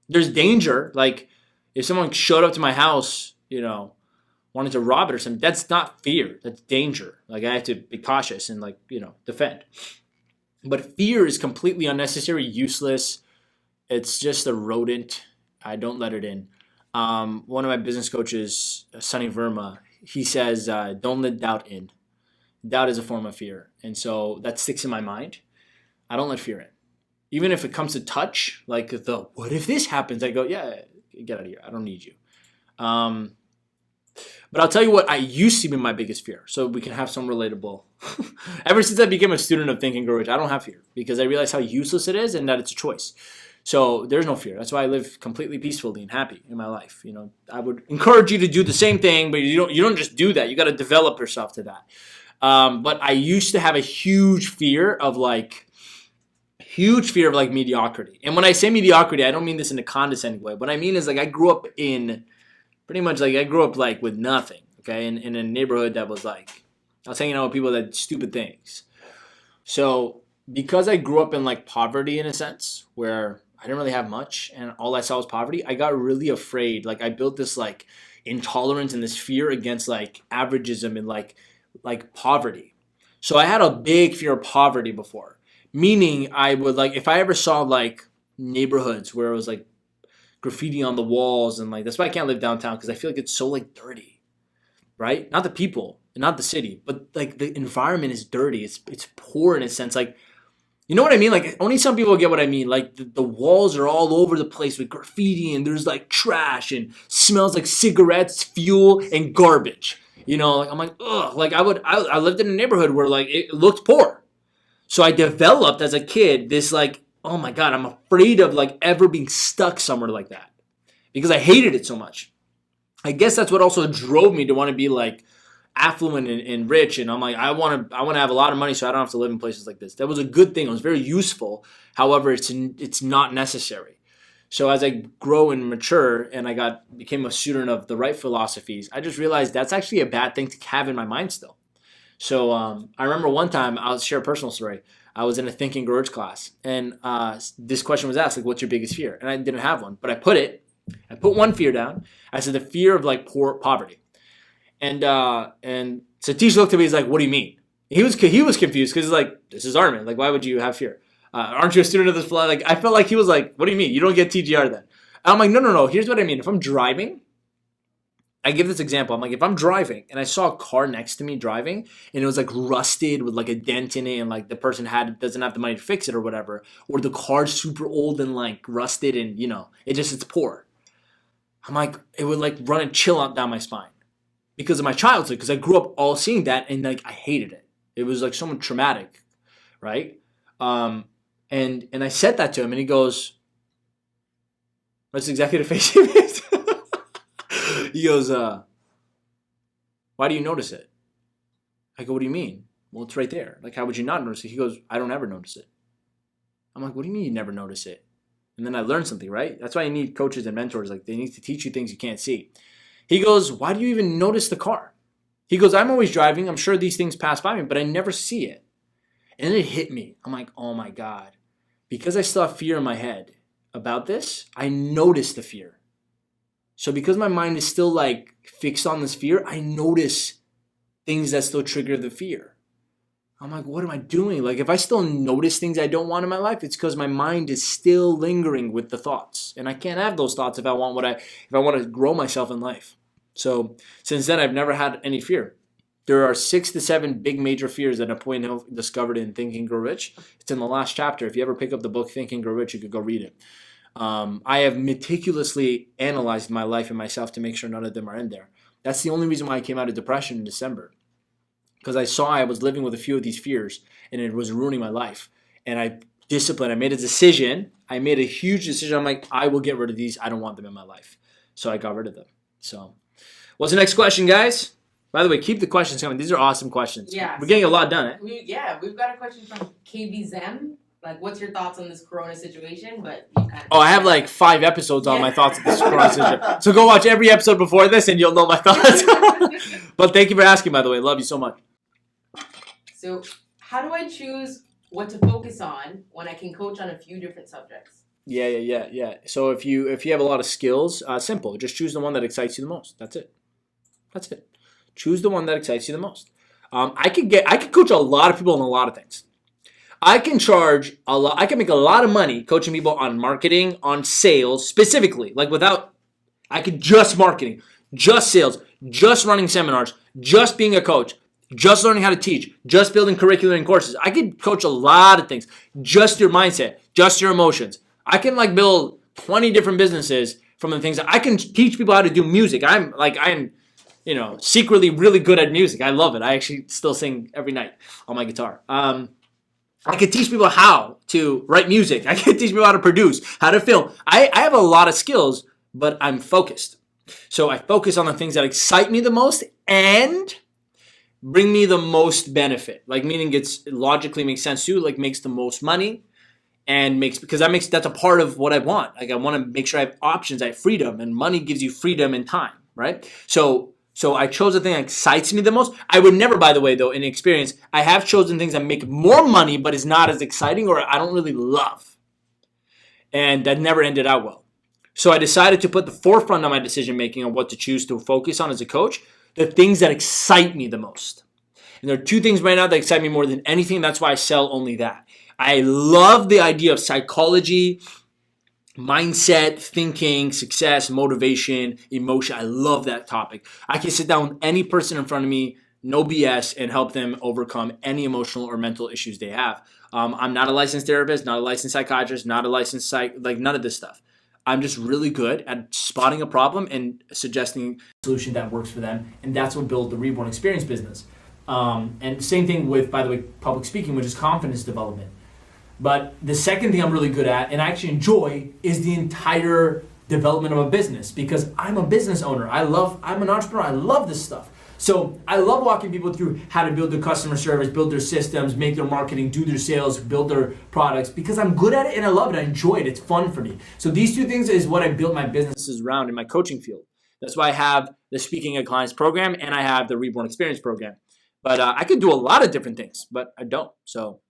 There's danger. Like, if someone showed up to my house, you know, wanted to rob it or something, that's not fear. That's danger. Like, I have to be cautious and, like, you know, defend. But fear is completely unnecessary, useless. It's just a rodent. I don't let it in. One of my business coaches, Sunny Verma, he says, don't let doubt in. Doubt is a form of fear. And so that sticks in my mind. I don't let fear in. Even if it comes to touch, like the, what if this happens? I go, yeah, get out of here. I don't need you. But I'll tell you what I used to be my biggest fear, so we can have some relatable. Ever since I became a student of Think and Grow Rich, I don't have fear, because I realize how useless it is and that it's a choice. So there's no fear. That's why I live completely peacefully and happy in my life. You know, I would encourage you to do the same thing, but you don't just do that. You got to develop yourself to that. But I used to have a huge fear of mediocrity. And when I say mediocrity, I don't mean this in a condescending way. What I mean is, like, I grew up with nothing. Okay, in a neighborhood that was like, I was hanging out with people that did stupid things. So because I grew up in like poverty in a sense, where I didn't really have much and all I saw was poverty, I got really afraid. Like, I built this like intolerance and this fear against like averagism and like poverty. So I had a big fear of poverty before, meaning I would, like, if I ever saw like neighborhoods where it was like graffiti on the walls, and like, that's why I can't live downtown, because I feel like it's so like dirty, right? Not the people, not the city, but like the environment is dirty. It's poor in a sense. Like, you know what I mean? Like, only some people get what I mean. Like, the walls are all over the place with graffiti, and there's like trash and smells like cigarettes, fuel, and garbage. You know, like, I'm like, ugh. Like, I lived in a neighborhood where like it looked poor. So I developed as a kid this like, oh my God, I'm afraid of like ever being stuck somewhere like that, because I hated it so much. I guess that's what also drove me to want to be like affluent and rich, and I'm like, I want to have a lot of money so I don't have to live in places like this. That was a good thing. It was very useful. However, it's not necessary. So as I grow and mature and I became a student of the right philosophies, I just realized that's actually a bad thing to have in my mind still. So I remember one time, I'll share a personal story. I was in a Think and Grow Rich class, and this question was asked, like, what's your biggest fear? And I didn't have one, but I put it I put one fear down. I said the fear of like poverty. And Satish looked at me. He's like, "What do you mean?" He was confused because he's like, "This is Armin. Like, why would you have fear? Aren't you a student of this flight?" Like, I felt like he was like, "What do you mean? You don't get TGR then?" And I'm like, "No. Here's what I mean. If I'm driving, I give this example. I'm like, if I'm driving and I saw a car next to me driving and it was like rusted with like a dent in it and like the person doesn't have the money to fix it or whatever, or the car's super old and like rusted and it's poor. I'm like, it would like run a chill out down my spine because of my childhood, because I grew up all seeing that and like I hated it. It was like somewhat traumatic, right? And I said that to him and he goes, "What's the executive face he made?" He goes, "Why do you notice it?" I go, "What do you mean?" "Well, it's right there. Like, how would you not notice it?" He goes, "I don't ever notice it." I'm like, "What do you mean you never notice it?" And then I learned something, right? That's why you need coaches and mentors. Like, they need to teach you things you can't see. He goes, "Why do you even notice the car?" He goes, "I'm always driving. I'm sure these things pass by me, but I never see it." And then it hit me. I'm like, oh my God. Because I still have fear in my head about this, I notice the fear. So because my mind is still like fixed on this fear, I notice things that still trigger the fear. I'm like, what am I doing? Like, if I still notice things I don't want in my life, it's because my mind is still lingering with the thoughts. And I can't have those thoughts if I want to grow myself in life. So since then, I've never had any fear. There are 6 to 7 big major fears that Napoleon Hill discovered in Think and Grow Rich. It's in the last chapter. If you ever pick up the book Think and Grow Rich, you could go read it. I have meticulously analyzed my life and myself to make sure none of them are in there. That's the only reason why I came out of depression in December. Because I saw I was living with a few of these fears and it was ruining my life. And I made a decision. I made a huge decision. I'm like, I will get rid of these. I don't want them in my life. So I got rid of them. So what's the next question, guys? By the way, keep the questions coming. These are awesome questions. Yeah. We're getting a lot done, eh? We've got a question from KVZem. Like, what's your thoughts on this corona situation? But you kind of I have like 5 episodes on my thoughts of this corona situation. So go watch every episode before this and you'll know my thoughts. But thank you for asking, by the way. Love you so much. So how do I choose what to focus on when I can coach on a few different subjects? Yeah. So if you have a lot of skills, simple. Just choose the one that excites you the most. That's it. Choose the one that excites you the most. I could coach a lot of people on a lot of things. I can charge a lot. I can make a lot of money coaching people on marketing, on sales specifically. I could just marketing, just sales, just running seminars, just being a coach, just learning how to teach, just building curriculum and courses. I could coach a lot of things. Just your mindset, just your emotions. I can build 20 different businesses from the things that I can teach people how to do music. I'm secretly really good at music. I love it. I actually still sing every night on my guitar. I could teach people how to write music. I can teach people how to produce, how to film. I have a lot of skills, but I'm focused. So I focus on the things that excite me the most and bring me the most benefit. Meaning it logically makes sense too, makes the most money and that's a part of what I want. I want to make sure I have options, I have freedom, and money gives you freedom and time, right? So I chose the thing that excites me the most. I would never, by the way, though, in experience, I have chosen things that make more money but is not as exciting or I don't really love. And that never ended out well. So I decided to put the forefront of my decision-making on what to choose to focus on as a coach, the things that excite me the most. And there are 2 things right now that excite me more than anything. That's why I sell only that. I love the idea of psychology, mindset, thinking, success, motivation, emotion. I love that topic. I can sit down with any person in front of me, no BS, and help them overcome any emotional or mental issues they have. I'm not a licensed therapist, not a licensed psychiatrist, not a licensed none of this stuff. I'm just really good at spotting a problem and suggesting a solution that works for them. And that's what built the Reborn Experience business. And same thing with, by the way, public speaking, which is confidence development. But the second thing I'm really good at, and I actually enjoy, is the entire development of a business because I'm a business owner. I'm an entrepreneur. I love this stuff. So I love walking people through how to build their customer service, build their systems, make their marketing, do their sales, build their products because I'm good at it and I love it. I enjoy it. It's fun for me. So these 2 things is what I built my businesses around in my coaching field. That's why I have the Speaking at Clients program and I have the Reborn Experience program. But I could do a lot of different things, but I don't. So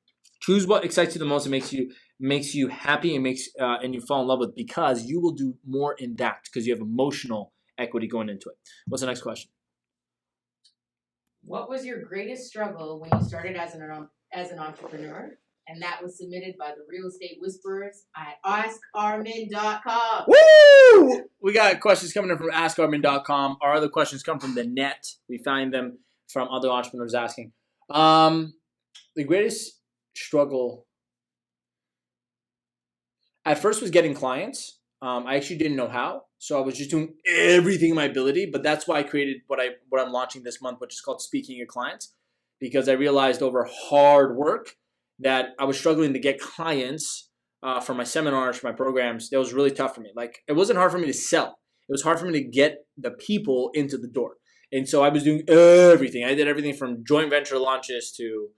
choose what excites you the most and makes you makes you happy and and you fall in love with, because you will do more in that because you have emotional equity going into it. What's the next question? What was your greatest struggle when you started as an entrepreneur? And that was submitted by the Real Estate Whisperers at AskArmin.com. Woo! We got questions coming in from AskArmin.com. Our other questions come from the net. We find them from other entrepreneurs asking. The greatest struggle at first was getting clients. I actually didn't know how, so I was just doing everything in my ability. But that's why I created what I'm launching this month, which is called Speaking Your Clients, because I realized over hard work that I was struggling to get clients for my seminars, for my programs. That was really tough for me. Like, it wasn't hard for me to sell. It was hard for me to get the people into the door. And so I was doing everything. I did everything from joint venture launches to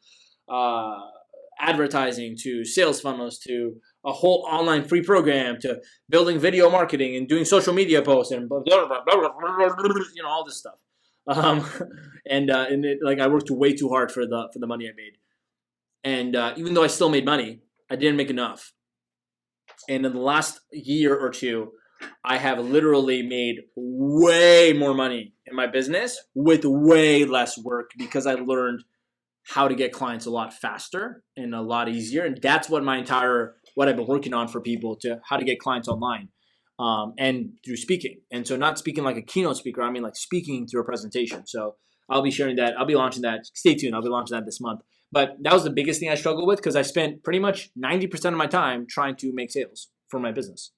advertising to sales funnels to a whole online free program to building video marketing and doing social media posts and blah, blah, blah, blah, blah, all this stuff. And I worked way too hard for the money I made. And even though I still made money, I didn't make enough. And in the last year or two, I have literally made way more money in my business with way less work, because I learned how to get clients a lot faster and a lot easier. And that's what what I've been working on for people, to how to get clients online and through speaking. And so not speaking like a keynote speaker, I mean like speaking through a presentation. So I'll be sharing that. I'll be launching that. Stay tuned. I'll be launching that this month. But that was the biggest thing I struggled with, because I spent pretty much 90% of my time trying to make sales for my business.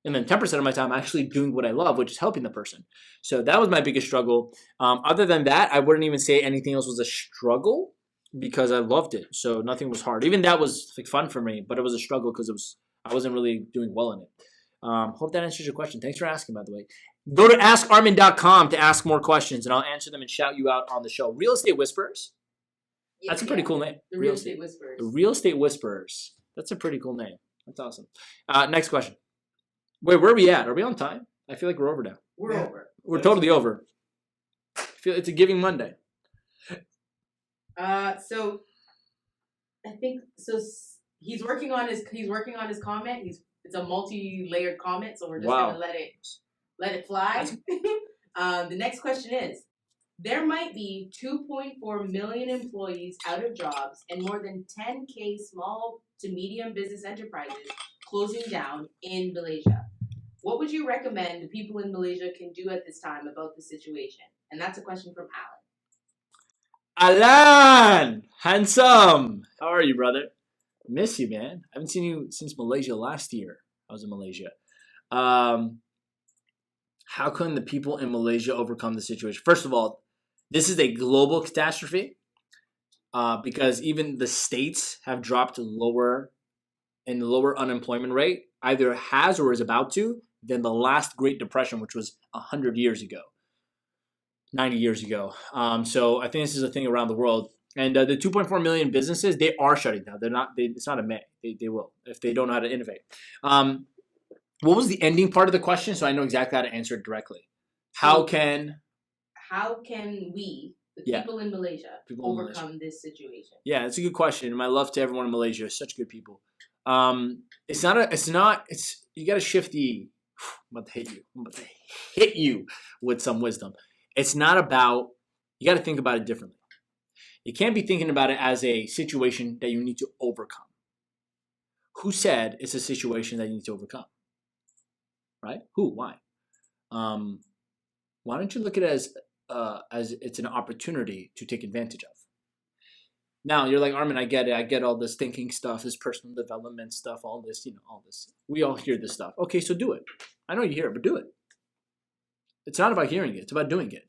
And then 10% of my time actually doing what I love, which is helping the person. So that was my biggest struggle. Other than that, I wouldn't even say anything else was a struggle, because I loved it. So nothing was hard. Even that was like fun for me, but it was a struggle because I wasn't really doing well in it. Hope that answers your question. Thanks for asking, by the way. Go to AskArmin.com to ask more questions, and I'll answer them and shout you out on the show. Real Estate Whisperers. That's a pretty cool name. The Real Estate Whisperers. The Real Estate Whisperers. That's a pretty cool name. That's awesome. Next question. Wait, where are we at? Are we on time? I feel like we're over now. We're over. We're totally over. I feel it's a Giving Monday. So I think so. He's working on his comment. It's a multi-layered comment, so we're just gonna let it fly. The next question is: there might be 2.4 million employees out of jobs and more than 10K small to medium business enterprises closing down in Malaysia. What would you recommend the people in Malaysia can do at this time about the situation? And that's a question from Alan. Alan! Handsome! How are you, brother? Miss you, man. I haven't seen you since Malaysia last year. I was in Malaysia. How can the people in Malaysia overcome the situation? First of all, this is a global catastrophe because even the states have dropped lower unemployment rate, either has or is about to, than the last Great Depression, which was 100 years ago, 90 years ago. So I think this is a thing around the world. And the 2.4 million businesses, they are shutting down. It's not a may. They will, if they don't know how to innovate. What was the ending part of the question? So I know exactly how to answer it directly. How can we, the people in Malaysia, overcome this situation? Yeah, it's a good question. And my love to everyone in Malaysia. Such good people. You got to shift the, I'm about to hit you with some wisdom. It's not about, you got to think about it differently. You can't be thinking about it as a situation that you need to overcome. Who said it's a situation that you need to overcome? Right? Who? Why? Why don't you look at it as it's an opportunity to take advantage of? Now you're like, Armin, I get it. I get all this thinking stuff, this personal development stuff, all this. We all hear this stuff. Okay, so do it. I know you hear it, but do it. It's not about hearing it. It's about doing it.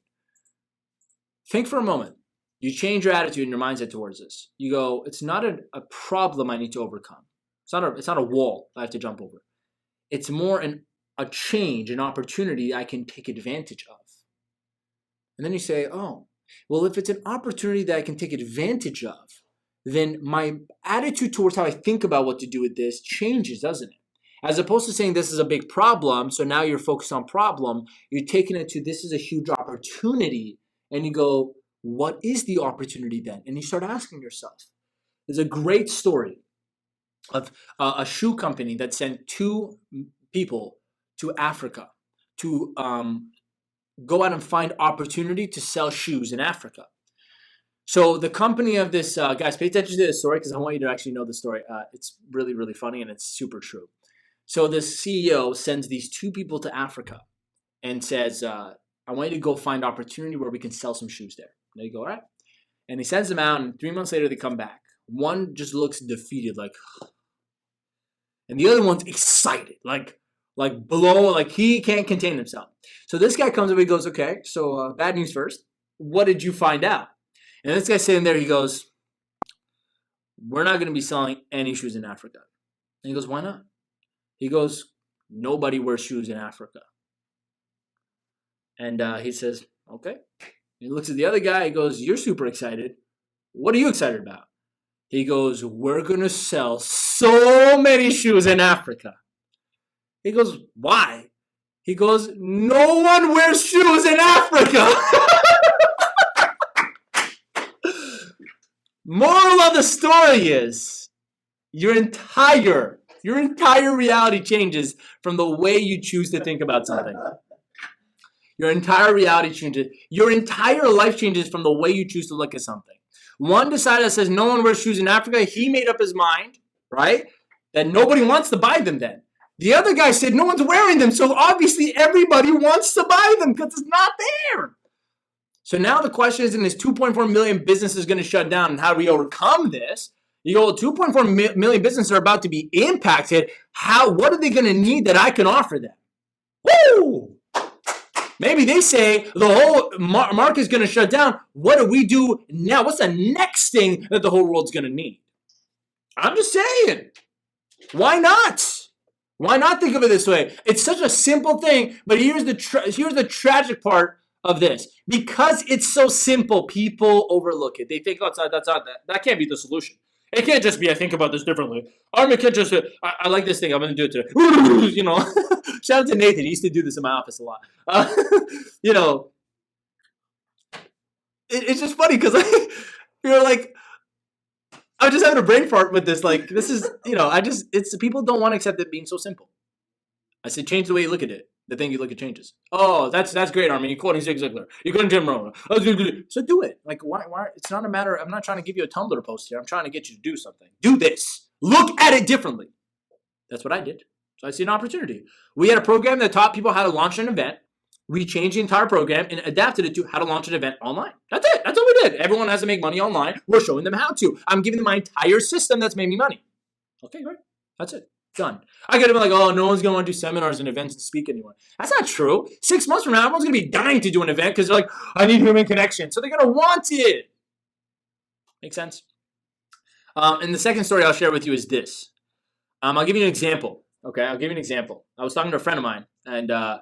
Think for a moment. You change your attitude and your mindset towards this. You go, it's not a problem I need to overcome. It's not a wall I have to jump over. It's more a change, an opportunity I can take advantage of. And then you say, oh, well, if it's an opportunity that I can take advantage of, then my attitude towards how I think about what to do with this changes, doesn't it? As opposed to saying this is a big problem, so now you're focused on problem, you're taking it to this is a huge opportunity, and you go, what is the opportunity then? And you start asking yourself. There's a great story of a shoe company that sent 2 people to Africa to go out and find opportunity to sell shoes in Africa. So the company of this, guys, pay attention to this story because I want you to actually know the story. It's really, really funny and it's super true. So the CEO sends these 2 people to Africa and says, I want you to go find opportunity where we can sell some shoes there. And they go, all right. And he sends them out, and 3 months later they come back. One just looks defeated, like, and the other one's excited, like blown, like he can't contain himself. So this guy comes up, he goes, okay, so bad news first. What did you find out? And this guy's sitting there, he goes, we're not going to be selling any shoes in Africa. And he goes, why not? He goes, nobody wears shoes in Africa. And he says, okay. He looks at the other guy, he goes, you're super excited. What are you excited about? He goes, we're going to sell so many shoes in Africa. He goes, why? He goes, no one wears shoes in Africa. Moral of the story is, your entire reality changes from the way you choose to think about something. Your entire reality changes. Your entire life changes from the way you choose to look at something. One decided that says no one wears shoes in Africa. He made up his mind, right? That nobody wants to buy them then. The other guy said no one's wearing them, so obviously everybody wants to buy them because it's not there. So now the question is, in this 2.4 million businesses going to shut down, and how do we overcome this? You go, 2.4 million businesses are about to be impacted. What are they going to need that I can offer them? Woo! Maybe they say the whole market is going to shut down. What do we do now? What's the next thing that the whole world's going to need? I'm just saying. Why not? Why not think of it this way? It's such a simple thing, but here's the tragic part of this. Because it's so simple, people overlook it. They think, oh, that can't be the solution. It can't just be, I think about this differently. It can't just, I like this thing, I'm going to do it today. You know, shout out to Nathan. He used to do this in my office a lot. You know, it's just funny because you're like, I'm just having a brain fart with this. Like, this is, you know, people don't want to accept it being so simple. I said, change the way you look at it. The thing you look at changes. Oh, that's great, Armin. You're quoting Zig Ziglar. You're going to Jim Rohn. So do it. Like, why? It's not a matter. I'm not trying to give you a Tumblr post here. I'm trying to get you to do something. Do this. Look at it differently. That's what I did. So I see an opportunity. We had a program that taught people how to launch an event. We changed the entire program and adapted it to how to launch an event online. That's it. That's all we did. Everyone has to make money online. We're showing them how to. I'm giving them my entire system that's made me money. Okay, great. That's it. Done. I could have been like, oh, no one's going to want to do seminars and events and speak anymore. That's not true. 6 months from now, everyone's going to be dying to do an event because they're like, I need human connection. So they're going to want it. Make sense? And the second story I'll share with you is this. I'll give you an example. Okay, I'll give you an example. I was talking to a friend of mine, and I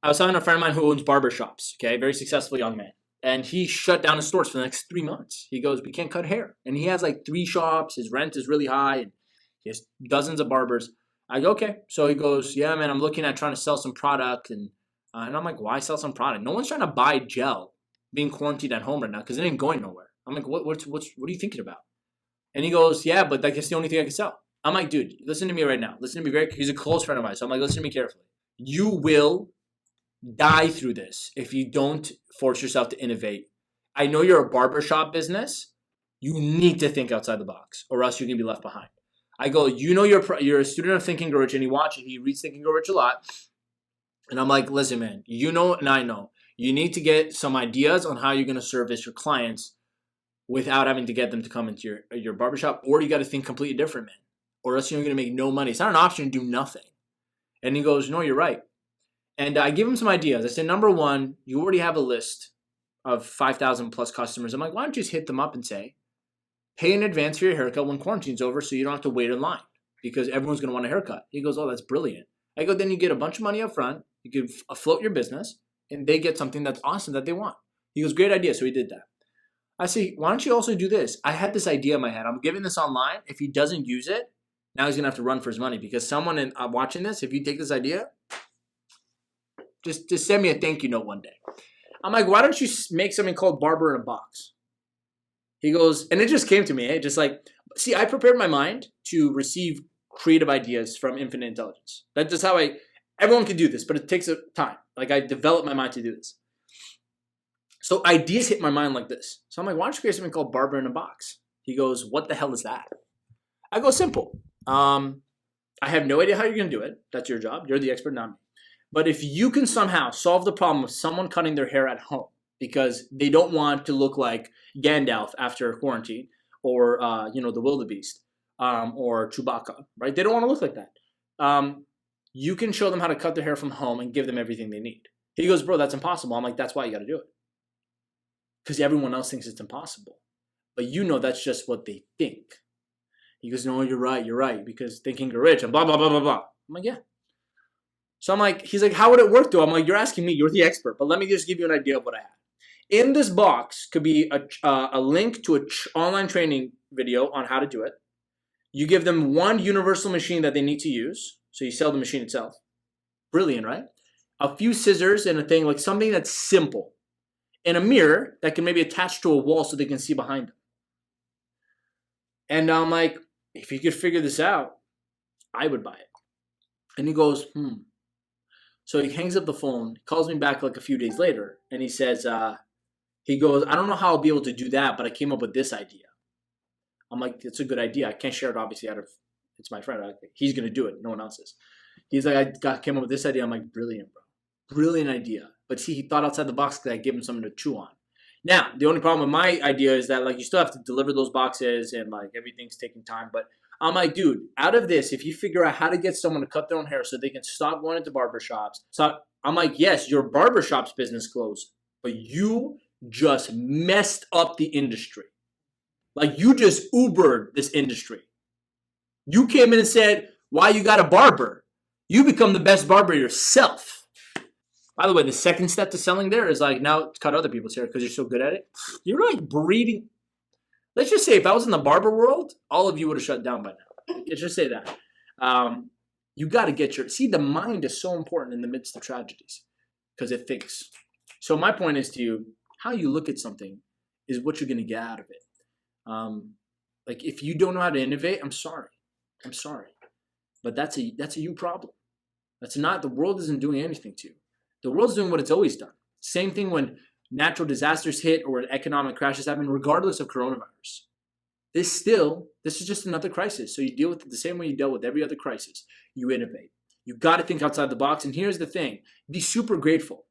was talking to a friend of mine who owns barbershops. Okay, very successful young man. And he shut down his stores for the next 3 months. He goes, we can't cut hair. And he has like 3 shops. His rent is really high. And he has dozens of barbers. I go, okay. So he goes, yeah, man, I'm looking at trying to sell some product. And I'm like, why sell some product? No one's trying to buy gel being quarantined at home right now because it ain't going nowhere. I'm like, what are you thinking about? And he goes, yeah, but that's the only thing I can sell. I'm like, dude, listen to me right now. Listen to me he's a close friend of mine. So I'm like, listen to me carefully. You will die through this if you don't force yourself to innovate. I know you're a barbershop business. You need to think outside the box or else you're going to be left behind. I go, you know, you're a student of Think and Grow Rich, and he reads Think and Grow Rich a lot. And I'm like, listen, man, you know, and I know, you need to get some ideas on how you're going to service your clients without having to get them to come into your barbershop, or you got to think completely different, man, or else you're going to make no money. It's not an option to do nothing. And he goes, no, you're right. And I give him some ideas. I said, number one, you already have a list of 5,000 plus customers. I'm like, why don't you just hit them up and say, pay in advance for your haircut when quarantine's over so you don't have to wait in line because everyone's going to want a haircut. He goes, oh, that's brilliant. I go, then you get a bunch of money up front. You can float your business and they get something that's awesome that they want. He goes, great idea. So he did that. I say, why don't you also do this? I had this idea in my head. I'm giving this online. If he doesn't use it, now he's going to have to run for his money because someone watching this, if you take this idea, just send me a thank you note one day. I'm like, why don't you make something called Barber in a Box? He goes, and it just came to me, just like, see, I prepared my mind to receive creative ideas from infinite intelligence. That's just how everyone can do this, but it takes a time. Like I developed my mind to do this. So ideas hit my mind like this. So I'm like, why don't you create something called Barber in a Box? He goes, what the hell is that? I go, simple. I have no idea how you're going to do it. That's your job. You're the expert, not me. But if you can somehow solve the problem of someone cutting their hair at home because they don't want to look like Gandalf after quarantine or, the wildebeest or Chewbacca, right? They don't want to look like that. You can show them how to cut their hair from home and give them everything they need. He goes, bro, that's impossible. I'm like, that's why you got to do it. Because everyone else thinks it's impossible. But that's just what they think. He goes, no, you're right. Because thinking you're rich and blah, blah, blah, blah, blah. I'm like, yeah. So I'm like, he's like, how would it work though? I'm like, you're asking me, you're the expert. But let me just give you an idea of what I have. In this box could be a link to an online training video on how to do it. You give them one universal machine that they need to use. So you sell the machine itself. Brilliant, right? A few scissors and a thing, like something that's simple. And a mirror that can maybe attach to a wall so they can see behind them. And I'm like, if you could figure this out, I would buy it. And he goes, So he hangs up the phone, calls me back like a few days later, and he says, I don't know how I'll be able to do that, but I came up with this idea. I'm like, it's a good idea. I can't share it obviously it's my friend. He's going to do it. No one else is. He's like, came up with this idea. I'm like, brilliant, bro. Brilliant idea. But see, he thought outside the box because I gave him something to chew on. Now, the only problem with my idea is that you still have to deliver those boxes and everything's taking time. But I'm like, dude, out of this, if you figure out how to get someone to cut their own hair so they can stop going into barbershops. So I'm like, yes, your barbershop's business closed, but you just messed up the industry. You just Ubered this industry. You came in and said, why you got a barber? You become the best barber yourself. By the way, the second step to selling there is now cut other people's hair because you're so good at it. You're breeding. Let's just say if I was in the barber world, all of you would have shut down by now. Let's just say that. You got to get the mind is so important in the midst of tragedies because it thinks. So my point is to you, how you look at something is what you're going to get out of it. If you don't know how to innovate, I'm sorry. But that's a you problem. That's not, the world isn't doing anything to you. The world's doing what it's always done. Same thing when natural disasters hit or economic crashes happen, regardless of coronavirus. This is just another crisis. So you deal with it the same way you dealt with every other crisis. You innovate. You got to think outside the box. And here's the thing. Be super grateful.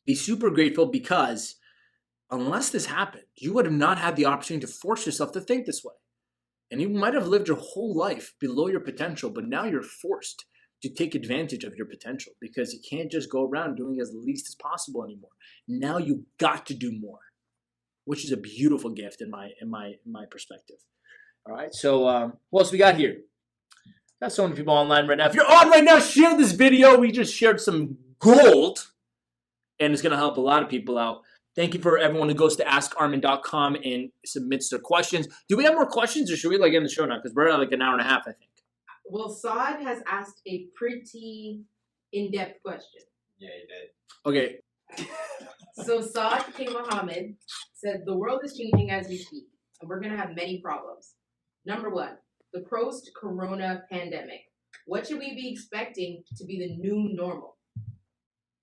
Be super grateful because unless this happened, you would have not had the opportunity to force yourself to think this way. And you might have lived your whole life below your potential, but now you're forced to take advantage of your potential because you can't just go around doing as least as possible anymore. Now you got to do more, which is a beautiful gift in my perspective. All right. So what else we got here? Got so many people online right now. If you're on right now, share this video. We just shared some gold, and it's going to help a lot of people out. Thank you for everyone who goes to askarmin.com and submits their questions. Do we have more questions, or should we end the show now? Because we're at an hour and a half, I think. Well, Saad has asked a pretty in-depth question. Yeah, he did. Okay. So Saad K. Muhammad said, the world is changing as we speak, and we're going to have many problems. Number one, the post-corona pandemic. What should we be expecting to be the new normal?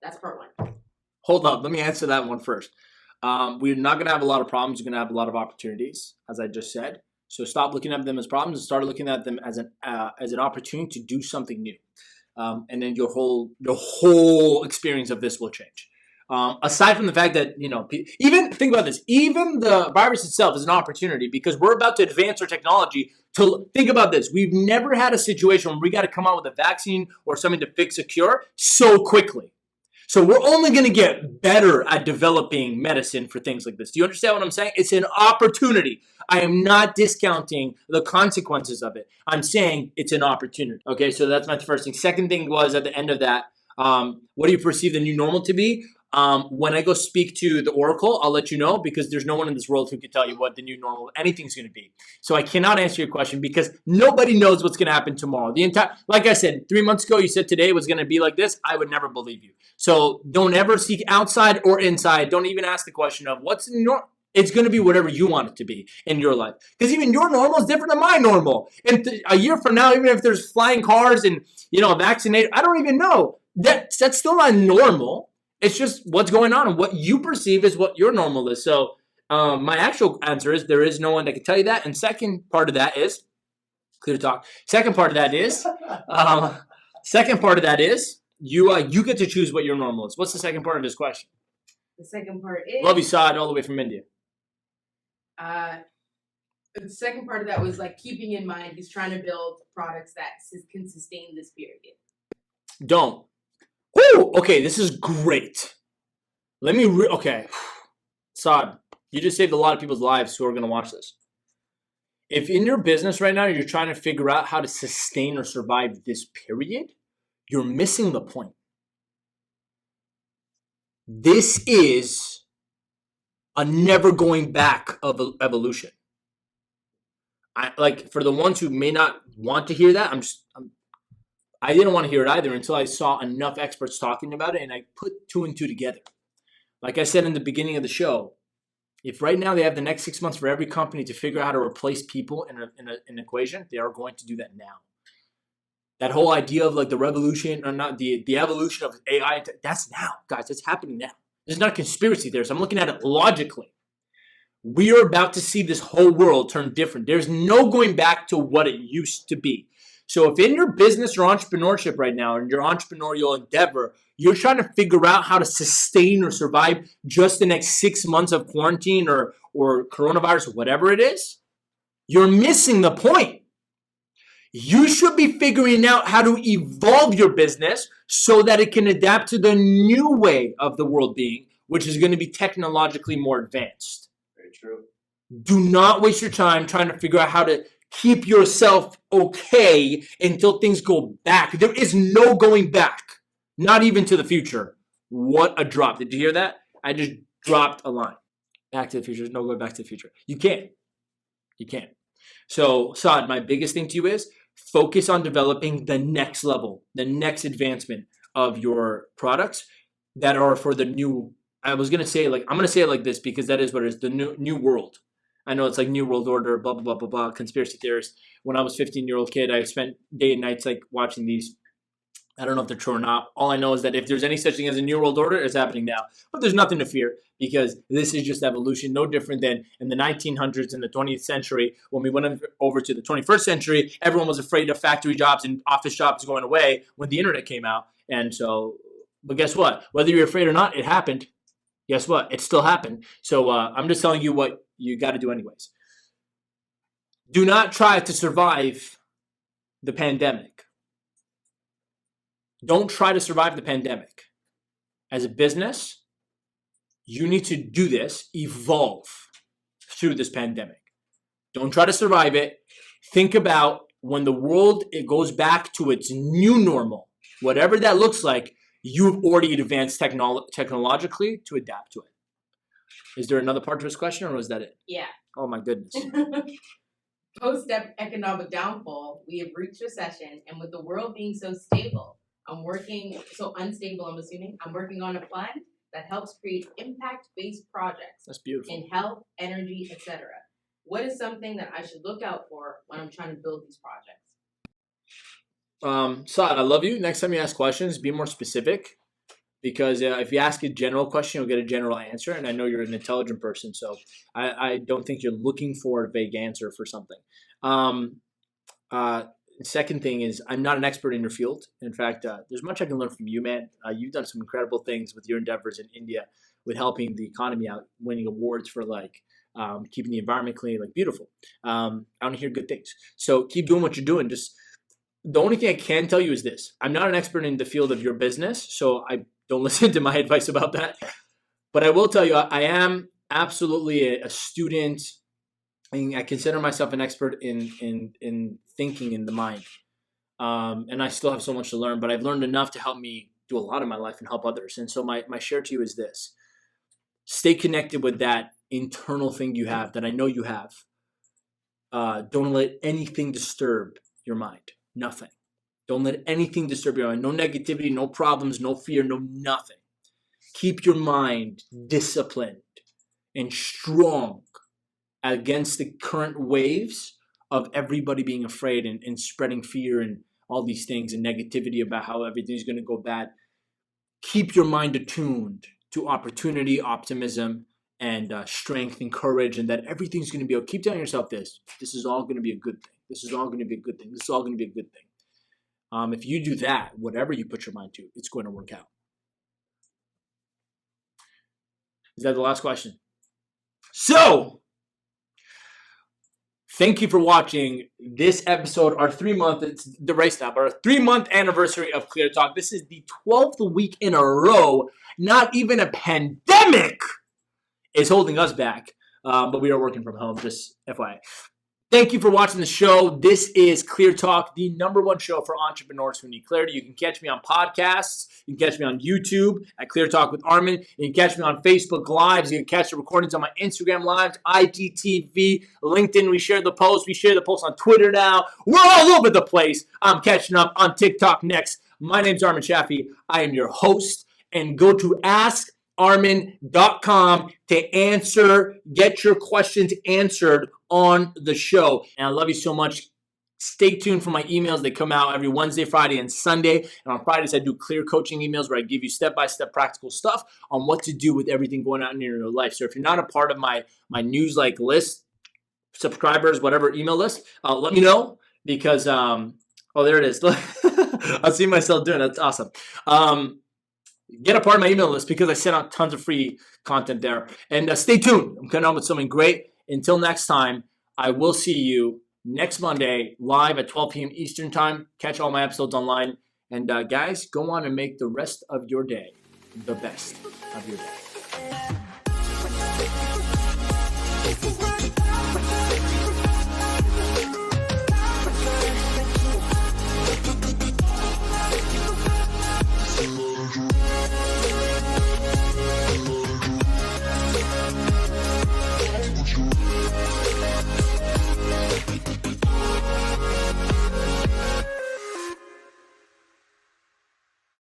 That's part one. Hold up. Let me answer that one first. We're not going to have a lot of problems. We're going to have a lot of opportunities, as I just said. So stop looking at them as problems and start looking at them as an opportunity to do something new. And then your whole experience of this will change. Aside from the fact that, even think about this, even the virus itself is an opportunity because we're about to advance our technology to think about this. We've never had a situation where we got to come out with a vaccine or something to fix a cure so quickly. So we're only going to get better at developing medicine for things like this. Do you understand what I'm saying? It's an opportunity. I am not discounting the consequences of it. I'm saying it's an opportunity. Okay, so that's my first thing. Second thing was at the end of that, what do you perceive the new normal to be? When I go speak to the Oracle, I'll let you know because there's no one in this world who can tell you what the new normal, anything's going to be. So I cannot answer your question because nobody knows what's going to happen tomorrow. Like I said, 3 months ago, you said today was going to be like this. I would never believe you. So don't ever seek outside or inside. Don't even ask the question of what's the new normal. It's going to be whatever you want it to be in your life. Because even your normal is different than my normal. And a year from now, even if there's flying cars and, vaccinated, I don't even know. That's still not normal. It's just what's going on, and what you perceive is what your normal is. So my actual answer is there is no one that can tell you that. And second part of that is, clear talk. Second part of that is, you get to choose what your normal is. What's the second part of this question? The second part is, love you, Saad, all the way from India. The second part of that was like keeping in mind he's trying to build products that can sustain this period. Don't. Woo! Okay, this is great. Okay. Saad, you just saved a lot of people's lives who are going to watch this. If in your business right now you're trying to figure out how to sustain or survive this period, you're missing the point. This is a never going back of evolution. For the ones who may not want to hear that, I didn't want to hear it either until I saw enough experts talking about it, and I put 2 and 2 together. Like I said in the beginning of the show, if right now they have the next 6 months for every company to figure out how to replace people in an equation, they are going to do that now. That whole idea of like the revolution, or not the evolution of AI, that's now, guys. It's happening now. This is not a conspiracy theory. I'm looking at it logically. We are about to see this whole world turn different. There's no going back to what it used to be. So if in your business or entrepreneurship right now, in your entrepreneurial endeavor, you're trying to figure out how to sustain or survive just the next 6 months of quarantine or coronavirus, whatever it is, you're missing the point. You should be figuring out how to evolve your business so that it can adapt to the new way of the world being, which is going to be technologically more advanced. Very true. Do not waste your time trying to figure out how to keep yourself okay until things go back. There is no going back, not even to the future. What a drop. Did you hear that? I just dropped a line. Back to the future. There's no going back to the future. You can't. You can't. So, Saad, my biggest thing to you is focus on developing the next level, the next advancement of your products that are for the new. I'm going to say it like this because that is what it is, the new world. I know it's like New World Order, blah, blah, blah, blah, blah, conspiracy theorists. When I was a 15-year-old kid, I spent day and nights like watching these. I don't know if they're true or not. All I know is that if there's any such thing as a New World Order, it's happening now. But there's nothing to fear because this is just evolution, no different than in the 1900s and the 20th century. When we went over to the 21st century, everyone was afraid of factory jobs and office jobs going away when the internet came out. And so, but guess what? Whether you're afraid or not, it happened. Guess what? It still happened. So I'm just telling you what you got to do anyways. Do not try to survive the pandemic. Don't try to survive the pandemic. As a business, you need to do this, evolve through this pandemic. Don't try to survive it. Think about when the world it goes back to its new normal, whatever that looks like, you've already advanced technologically to adapt to it. Is there another part to this question, or was that it? Yeah. Oh my goodness. Post-economic downfall, we have reached recession, and with the world being so unstable, I'm working on a plan that helps create impact-based projects. That's beautiful. In health, energy, etc. What is something that I should look out for when I'm trying to build these projects? Saad, I love you. Next time you ask questions, be more specific. Because if you ask a general question, you'll get a general answer. And I know you're an intelligent person, so I don't think you're looking for a vague answer for something. Second thing is I'm not an expert in your field. In fact, there's much I can learn from you, man. You've done some incredible things with your endeavors in India with helping the economy out, winning awards for keeping the environment clean, beautiful. I want to hear good things. So keep doing what you're doing. Just the only thing I can tell you is this. I'm not an expert in the field of your business, so I don't listen to my advice about that. But I will tell you, I am absolutely a student. I consider myself an expert in thinking in the mind. And I still have so much to learn, but I've learned enough to help me do a lot of my life and help others. And so my share to you is this. Stay connected with that internal thing you have that I know you have. Don't let anything disturb your mind. Nothing. Don't let anything disturb your mind. No negativity, no problems, no fear, no nothing. Keep your mind disciplined and strong against the current waves of everybody being afraid and spreading fear and all these things and negativity about how everything's going to go bad. Keep your mind attuned to opportunity, optimism, and strength and courage, and that everything's going to be okay. Keep telling yourself this is all going to be a good thing. This is all going to be a good thing. This is all going to be a good thing. If you do that, whatever you put your mind to, it's going to work out. Is that the last question? So, thank you for watching this episode, our 3-month, it's the race now, but our 3-month anniversary of Clear Talk. This is the 12th week in a row. Not even a pandemic is holding us back, but we are working from home, just FYI. Thank you for watching the show. This is Clear Talk, the #1 show for entrepreneurs who need clarity. You can catch me on podcasts. You can catch me on YouTube at Clear Talk with Armin. You can catch me on Facebook Lives. You can catch the recordings on my Instagram Lives, IGTV, LinkedIn. We share the posts. We share the posts on Twitter now. We're all over the place. I'm catching up on TikTok next. My name's Armin Shaffi. I am your host. And go to askarmin.com to get your questions answered on the show. And I love you so much. Stay tuned for my emails. They come out every Wednesday, Friday, and Sunday. And on Fridays, I do clear coaching emails where I give you step-by-step practical stuff on what to do with everything going on in your life. So if you're not a part of my news like list, subscribers, whatever email list, let me know because, there it is. I see myself doing it. That's awesome. Get a part of my email list because I send out tons of free content there. And stay tuned. I'm coming on with something great. Until next time, I will see you next Monday live at 12 p.m. Eastern Time. Catch all my episodes online. And guys, go on and make the rest of your day the best of your day.